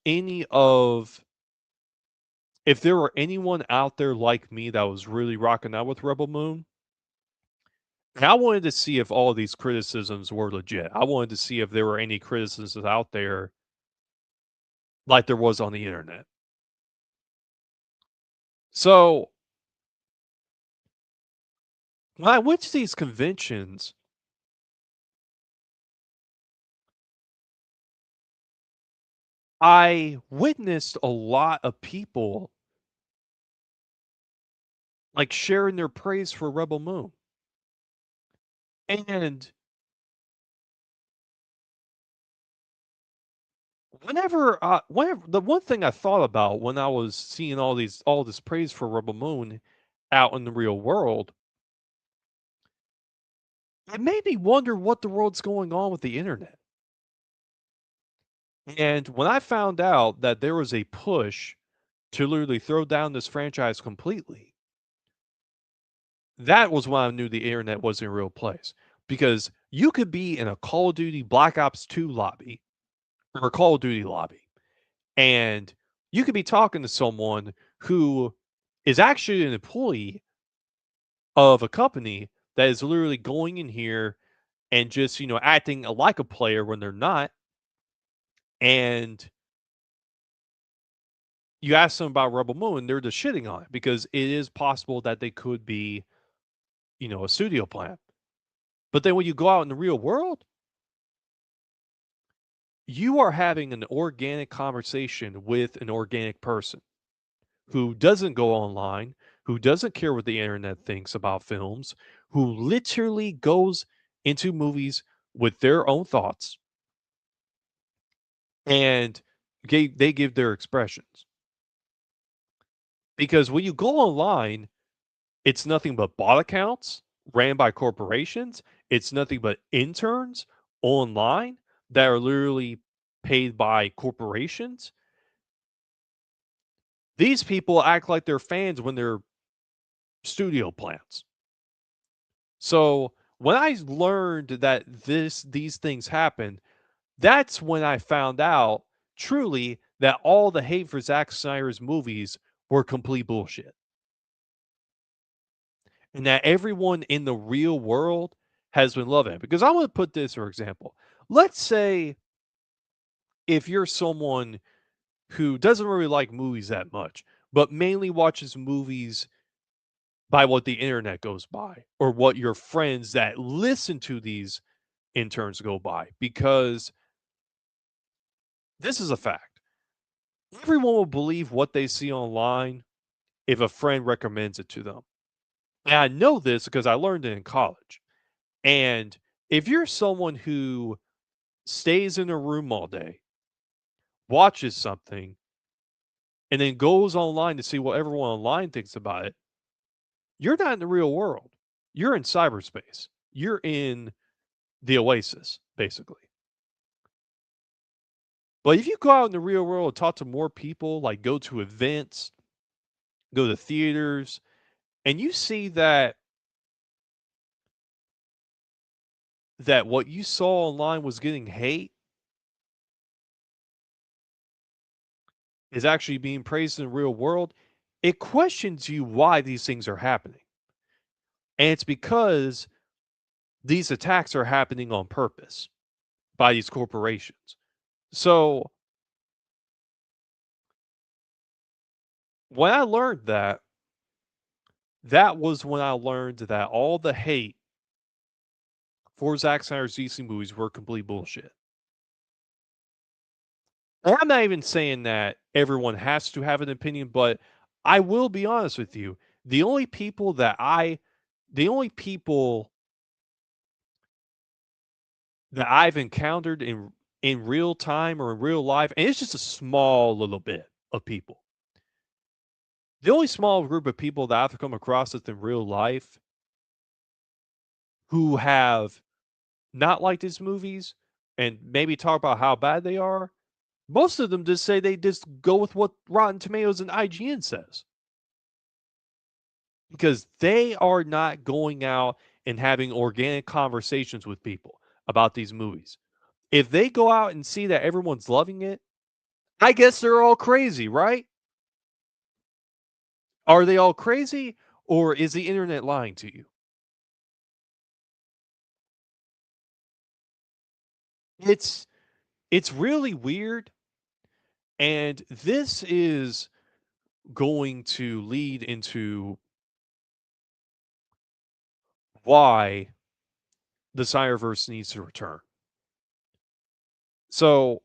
S1: there were anyone out there like me that was really rocking out with Rebel Moon. And I wanted to see if all of these criticisms were legit. I wanted to see if there were any criticisms out there like there was on the internet. So when I went to these conventions, I witnessed a lot of people like sharing their praise for Rebel Moon. And whenever the one thing I thought about when I was seeing all this praise for Rebel Moon out in the real world, it made me wonder what the world's going on with the internet. And when I found out that there was a push to literally throw down this franchise completely, that was when I knew the internet wasn't a real place. Because you could be in a Call of Duty Black Ops 2 lobby or a Call of Duty lobby, and you could be talking to someone who is actually an employee of a company that is literally going in here and just, acting like a player when they're not. And you ask them about Rebel Moon, they're just shitting on it because it is possible that they could be, a studio plant. But then when you go out in the real world, you are having an organic conversation with an organic person who doesn't go online, who doesn't care what the internet thinks about films, who literally goes into movies with their own thoughts and they give their expressions. Because when you go online, it's nothing but bot accounts ran by corporations. It's nothing but interns online that are literally paid by corporations. These people act like they're fans when they're studio plants. So when I learned that these things happen, that's when I found out truly that all the hate for Zack Snyder's movies were complete bullshit. And that everyone in the real world has been loving it. Because I want to put this for example. Let's say if you're someone who doesn't really like movies that much, but mainly watches movies by what the internet goes by or what your friends that listen to these interns go by, because this is a fact. Everyone will believe what they see online if a friend recommends it to them. And I know this because I learned it in college. And if you're someone who stays in a room all day, watches something, and then goes online to see what everyone online thinks about it, you're not in the real world. you're in cyberspace. You're in the Oasis, basically. But if you go out in the real world and talk to more people, like go to events, go to theaters, and you see that what you saw online was getting hate is actually being praised in the real world, it questions you why these things are happening. And it's because these attacks are happening on purpose by these corporations. So when I learned that, that was when I learned that all the hate for Zack Snyder's DC movies were complete bullshit. And I'm not even saying that everyone has to have an opinion, but I will be honest with you. The only people that the only people that I've encountered in real time or in real life, and it's just a small little bit of people. The only small group of people that I've come across with in real life who have not liked his movies and maybe talk about how bad they are, most of them just say they just go with what Rotten Tomatoes and IGN says. Because they are not going out and having organic conversations with people about these movies. If they go out and see that everyone's loving it, I guess they're all crazy, right? Are they all crazy or is the internet lying to you? It's it's really weird and this is going to lead into why the SnyderVerse needs to return. So,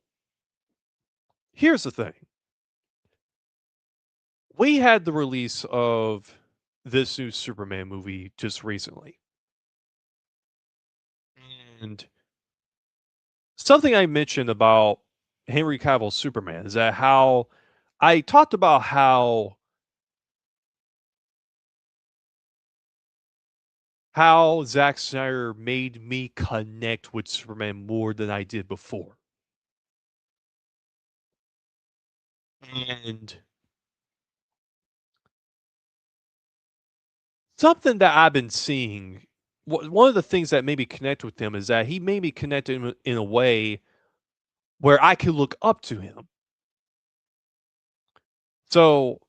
S1: here's the thing. We had the release of this new Superman movie just recently. And something I mentioned about Henry Cavill's Superman is that how I talked about how Zack Snyder made me connect with Superman more than I did before. And something that I've been seeing, one of the things that made me connect with him is that he made me connect in a way where I could look up to him. So,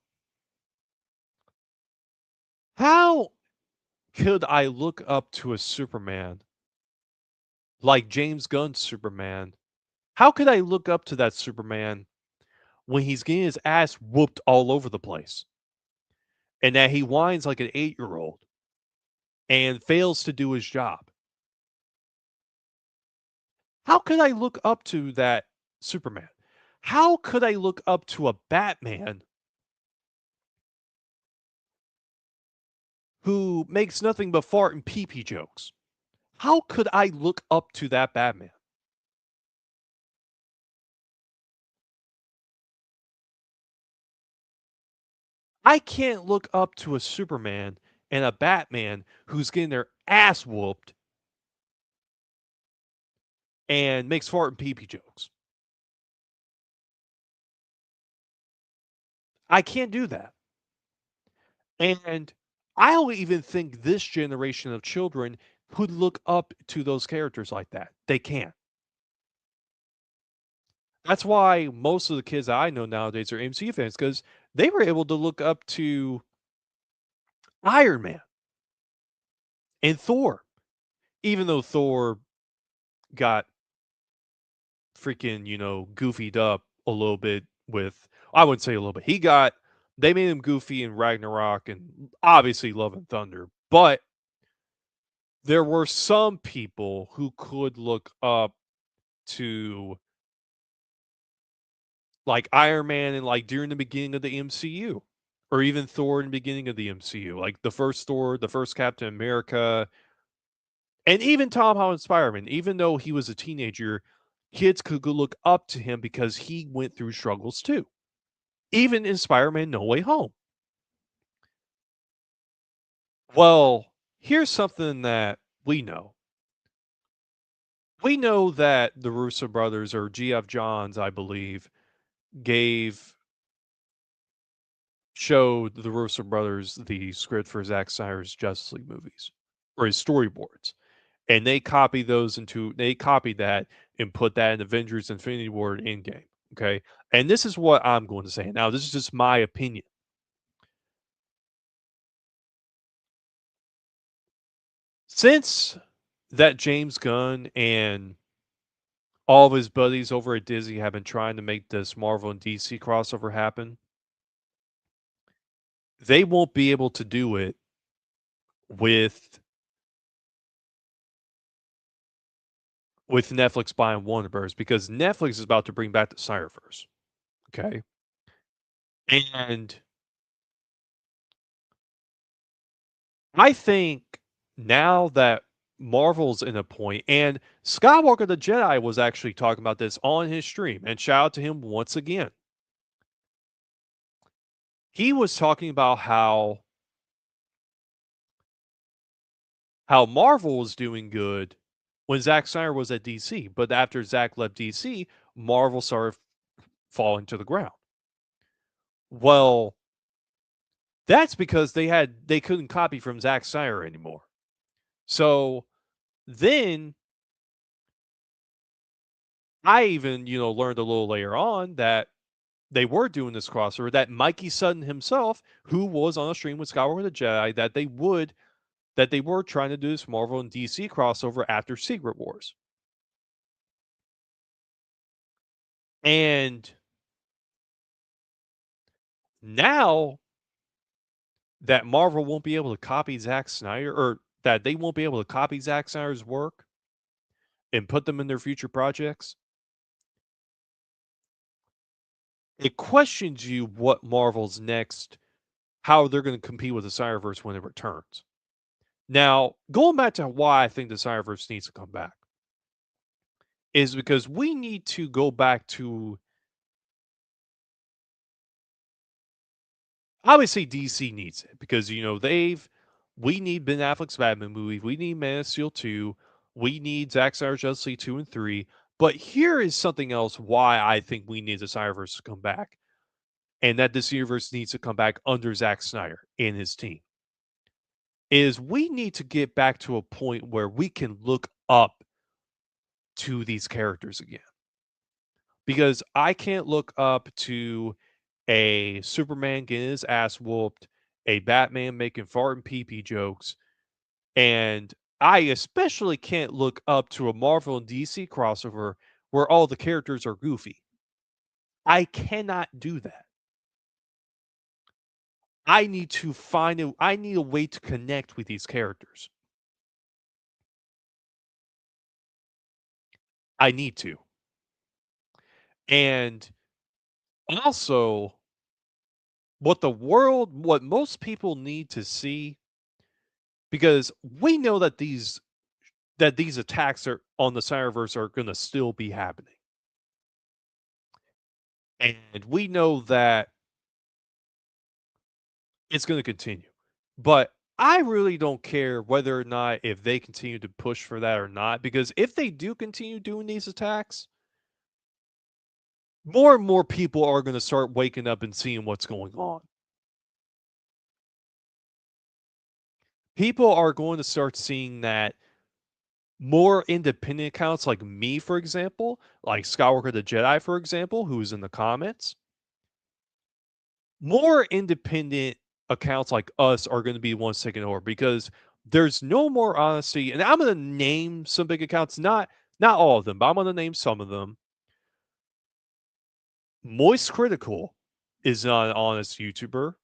S1: how could I look up to a Superman like James Gunn's Superman? How could I look up to that Superman when he's getting his ass whooped all over the place and that he whines like an 8-year-old and fails to do his job? How could I look up to that Superman? How could I look up to a Batman who makes nothing but fart and pee pee jokes? How could I look up to that Batman? I can't look up to a Superman and a Batman who's getting their ass whooped and makes fart and pee pee jokes. I can't do that. And I don't even think this generation of children could look up to those characters like that. They can't. That's why most of the kids that I know nowadays are MC fans because they were able to look up to Iron Man and Thor, even though Thor got freaking, goofied up a little bit with, I wouldn't say a little bit. They made him goofy in Ragnarok and obviously Love and Thunder, but there were some people who could look up to like Iron Man and like during the beginning of the MCU or even Thor in the beginning of the MCU, like the first Thor, the first Captain America, and even Tom Holland Spider-Man, even though he was a teenager, kids could go look up to him because he went through struggles too. Even in Spider-Man No Way Home. Well, Here's something that we know. We know that the Russo brothers, or GF Johns, I believe, gave showed the Russo brothers the script for Zack Snyder's Justice League movies, or his storyboards, and they copied that and put that in Avengers Infinity War and Endgame, okay? And this is what I'm going to say. Now, this is just my opinion. Since that James Gunn and all of his buddies over at Disney have been trying to make this Marvel and DC crossover happen, they won't be able to do it with Netflix buying Warner Bros. Because Netflix is about to bring back the SnyderVerse. Okay. And I think now that Marvel's in a point, and Skywalker the Jedi was actually talking about this on his stream, and shout out to him once again. He was talking about how Marvel was doing good when Zack Snyder was at DC, but after Zack left DC, Marvel started falling to the ground. Well, that's because they couldn't copy from Zack Snyder anymore. So then I even, learned a little later on that they were doing this crossover, that Mikey Sutton himself, who was on a stream with Skywalker the Jedi, that they were trying to do this Marvel and DC crossover after Secret Wars. And now that Marvel won't be able to copy Zack Snyder, or that they won't be able to copy Zack Snyder's work and put them in their future projects, it questions you what Marvel's next, how they're going to compete with the Snyderverse when it returns. Now, going back to why I think the Snyderverse needs to come back is because we need to go back to, obviously DC needs it because we need Ben Affleck's Batman movie, we need Man of Steel 2, we need Zack Snyder's Justice League 2 and 3. But here is something else why I think we need the Snyderverse to come back, and that this universe needs to come back under Zack Snyder and his team. Is we need to get back to a point where we can look up to these characters again. Because I can't look up to a Superman getting his ass whooped, a Batman making fart and pee pee jokes, and I especially can't look up to a Marvel and DC crossover where all the characters are goofy. I cannot do that. I need a way to connect with these characters. I need to. And also, what most people need to see, because we know that these attacks are on the Cyberverse are going to still be happening, and we know that it's going to continue. But I really don't care whether or not if they continue to push for that or not, because if they do continue doing these attacks, more and more people are going to start waking up and seeing what's going on. People are going to start seeing that more independent accounts like me, for example, like Skywalker the Jedi, for example, who's in the comments, more independent accounts like us are going to be the ones taking over because there's no more honesty. And I'm going to name some big accounts, not all of them, but I'm going to name some of them. Moist Critical is not an honest YouTuber.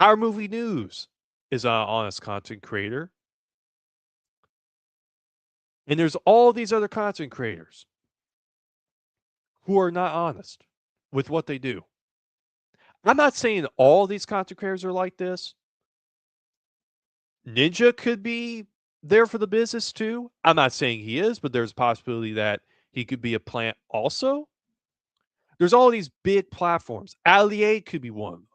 S1: Our Movie News is not an honest content creator. And there's all these other content creators who are not honest with what they do. I'm not saying all these content creators are like this. Ninja could be there for the business too. I'm not saying he is, but there's a possibility that he could be a plant also. There's all these big platforms. Ali A could be one of them.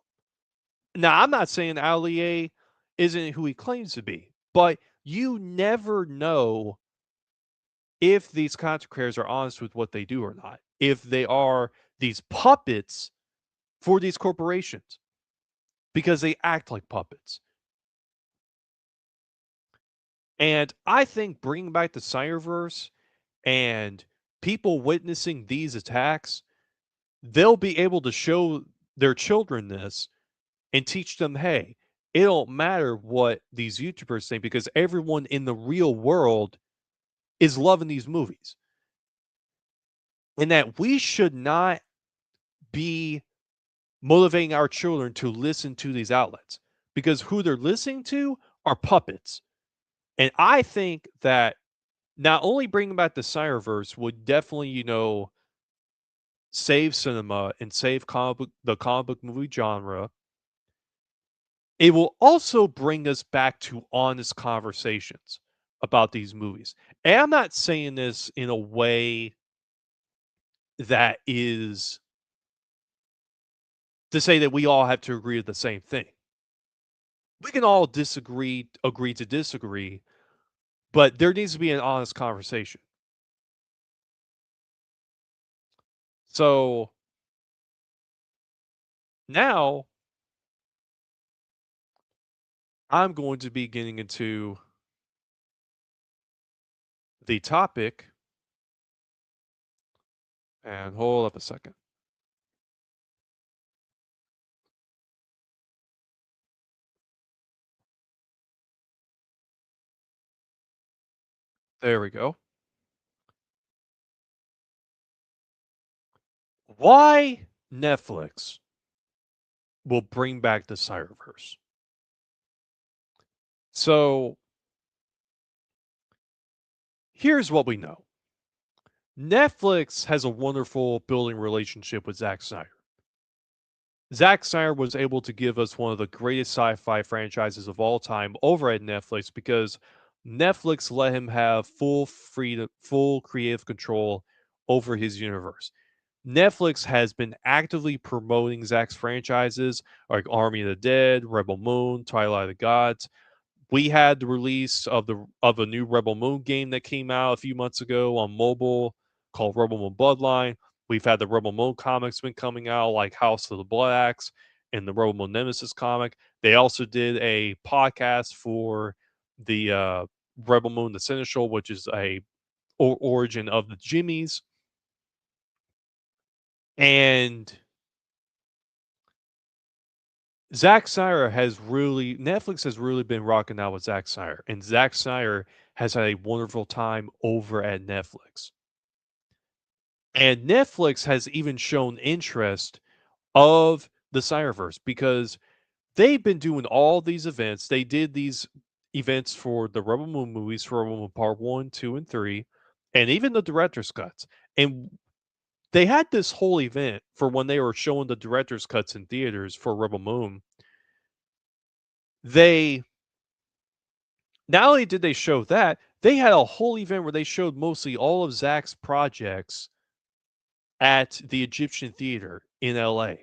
S1: Now, I'm not saying Ali A isn't who he claims to be. But you never know if these content creators are honest with what they do or not. If they are these puppets for these corporations because they act like puppets. And I think bringing back the SnyderVerse and people witnessing these attacks, they'll be able to show their children this and teach them, hey, it don't matter what these YouTubers think because everyone in the real world is loving these movies. And that we should not be motivating our children to listen to these outlets because who they're listening to are puppets. And I think that not only bringing back the Cyberverse would definitely, save cinema and save the comic book movie genre, it will also bring us back to honest conversations about these movies. And I'm not saying this in a way that is to say that we all have to agree with the same thing. We can all agree to disagree, but there needs to be an honest conversation. So now I'm going to be getting into the topic. And hold up a second. There we go. Why Netflix will bring back the Cyberverse. So here's what we know. Netflix has a wonderful building relationship with Zack Snyder. Zack Snyder was able to give us one of the greatest sci-fi franchises of all time over at Netflix because Netflix let him have full freedom, full creative control over his universe. Netflix has been actively promoting Zack's franchises like Army of the Dead, Rebel Moon, Twilight of the Gods. We had the release of a new Rebel Moon game that came out a few months ago on mobile called Rebel Moon Bloodline. We've had the Rebel Moon comics been coming out like House of the Blood Axe and the Rebel Moon Nemesis comic. They also did a podcast for the Rebel Moon the Seneschal, which is a origin of the Jimmies. And Netflix has really been rocking out with Zack Snyder, and Zack Snyder has had a wonderful time over at Netflix. And Netflix has even shown interest of the Snyderverse because they've been doing all these events. They did these events for the Rebel Moon movies, for Rebel Moon Part 1, 2, and 3, and even the director's cuts. And they had this whole event for when they were showing the director's cuts in theaters for Rebel Moon. They Not only did they show that, they had a whole event where they showed mostly all of Zack's projects at the Egyptian Theater in LA.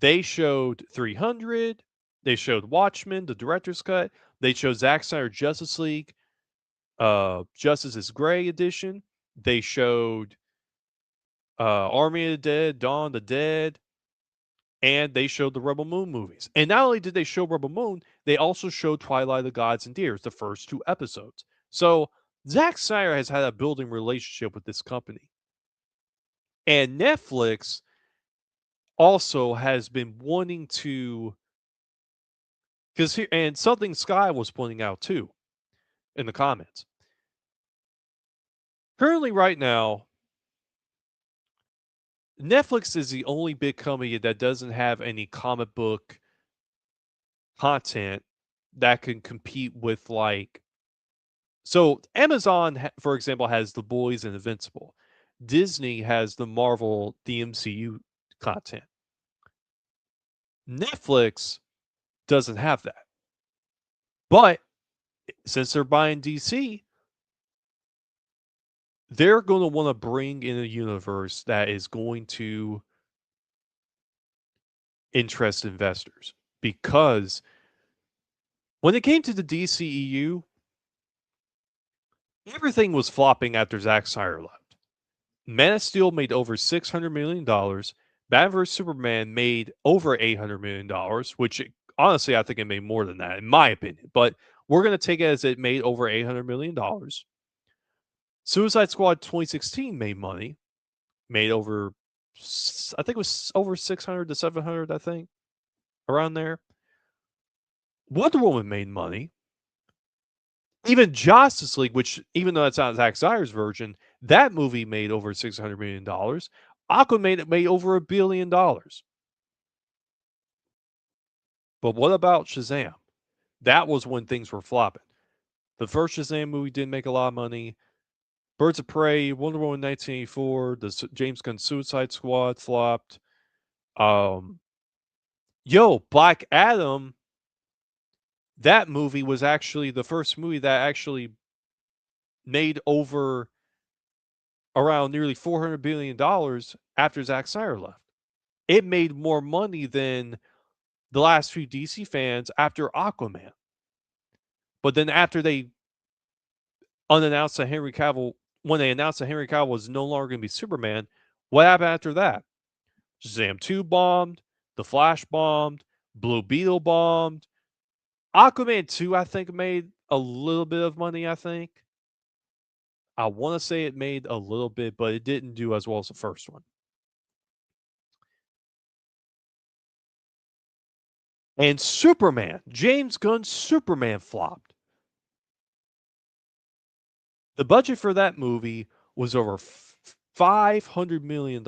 S1: They showed 300, they showed Watchmen, the director's cut, they showed Zack Snyder Justice League, Justice is Gray edition, they showed Army of the Dead, Dawn of the Dead, and they showed the Rebel Moon movies. And not only did they show Rebel Moon, they also showed Twilight of the Gods and Tears, the first 2 episodes. So Zack Snyder has had a building relationship with this company. And Netflix also has been wanting to, and something Sky was pointing out too in the comments. Currently, right now, Netflix is the only big company that doesn't have any comic book content that can compete with so Amazon, for example, has The Boys and Invincible. Disney has the Marvel, the MCU content. Netflix doesn't have that. But since they're buying DC, they're going to want to bring in a universe that is going to interest investors because When it came to the DCEU, everything was flopping after Zack Snyder left. Man of Steel made over $600 million. Batman vs Superman made over $800 million, which honestly I think it made more than that, in my opinion. But we're gonna take it as it made over $800 million. Suicide Squad 2016 made money, made over, I think it was over 600 to 700, I think, around there. Wonder Woman made money. Even Justice League, which even though that's not Zack Snyder's version, that movie made over $600 million. Aquaman made over $1 billion. But what about Shazam? That was when things were flopping. The first Shazam movie didn't make a lot of money. Birds of Prey, Wonder Woman 1984, the James Gunn Suicide Squad flopped. Um, Black Adam, that movie was actually the first movie that actually made over around nearly $400 billion after Zack Snyder left. It made more money than the last few DC fans after Aquaman. But then after they unannounced that Henry Cavill, when they announced that Henry Cavill was no longer going to be Superman, what happened after that? Shazam 2 bombed, The Flash bombed, Blue Beetle bombed. Aquaman 2, I think, made a little bit of money, I think. I want to say it made a little bit, but it didn't do as well as the first one. And Superman, James Gunn's Superman flopped. The budget for that movie was over $500 million.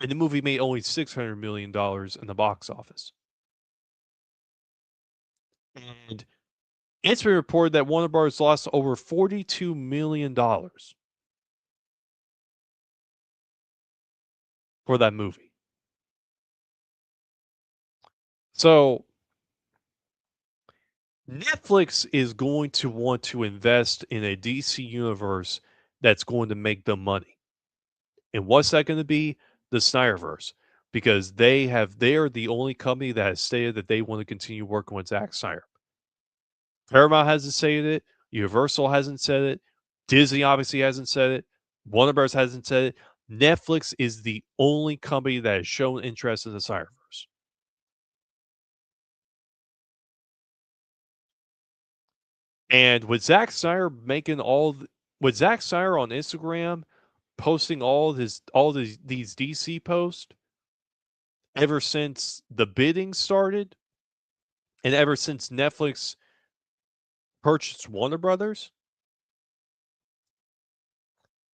S1: And the movie made only $600 million in the box office. And it's been reported that Warner Bros. Lost over $42 million for that movie. So Netflix is going to want to invest in a DC universe that's going to make them money. And what's that going to be? The SnyderVerse. Because they are the only company that has stated that they want to continue working with Zack Snyder. Paramount hasn't said it. Universal hasn't said it. Disney obviously hasn't said it. Warner Bros. Hasn't said it. Netflix is the only company that has shown interest in the Cyberverse. And with Zack Snyder with Zack Snyder on Instagram posting these DC posts ever since the bidding started and ever since Netflix purchased Warner Brothers,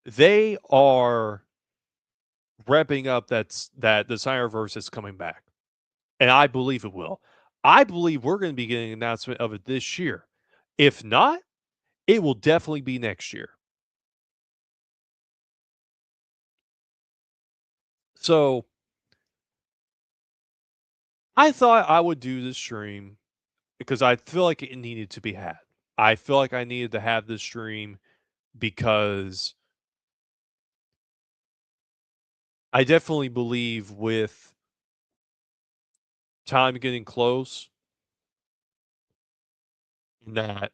S1: they are repping up that the Cyberverse is coming back. And I believe it will. I believe we're going to be getting an announcement of it this year. If not, it will definitely be next year. So I thought I would do this stream because I feel like it needed to be had. I feel like I needed to have this stream because I definitely believe with time getting close that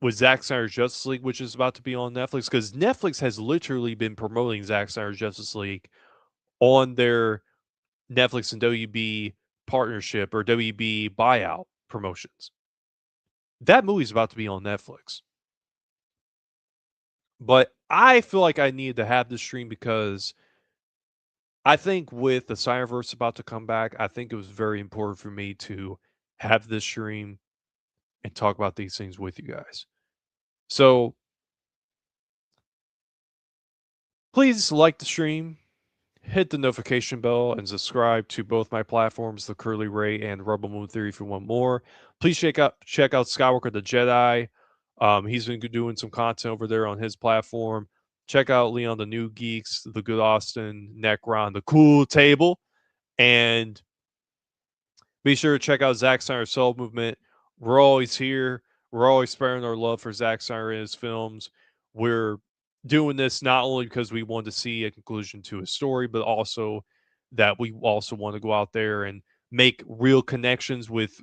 S1: with Zack Snyder's Justice League, which is about to be on Netflix, because Netflix has literally been promoting Zack Snyder's Justice League on their Netflix and WB partnership or WB buyout promotions. That movie's about to be on Netflix. But I feel like I needed to have this stream because I think with the Cyberverse about to come back, I think it was very important for me to have this stream and talk about these things with you guys. So please like the stream, hit the notification bell, and subscribe to both my platforms, The Curly Ray and Rebel Moon Theory, if you want more. Please check out Skywalker the Jedi. He's been doing some content over there on his platform. Check out Leon the New Geeks, The Good Austin, Necron, The Cool Table, and be sure to check out Zack Snyder's Soul Movement. We're always here. We're always spreading our love for Zack Snyder and his films. We're doing this not only because we want to see a conclusion to a story, but also that we also want to go out there and make real connections with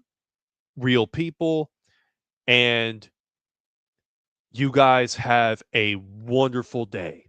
S1: real people, and you guys have a wonderful day.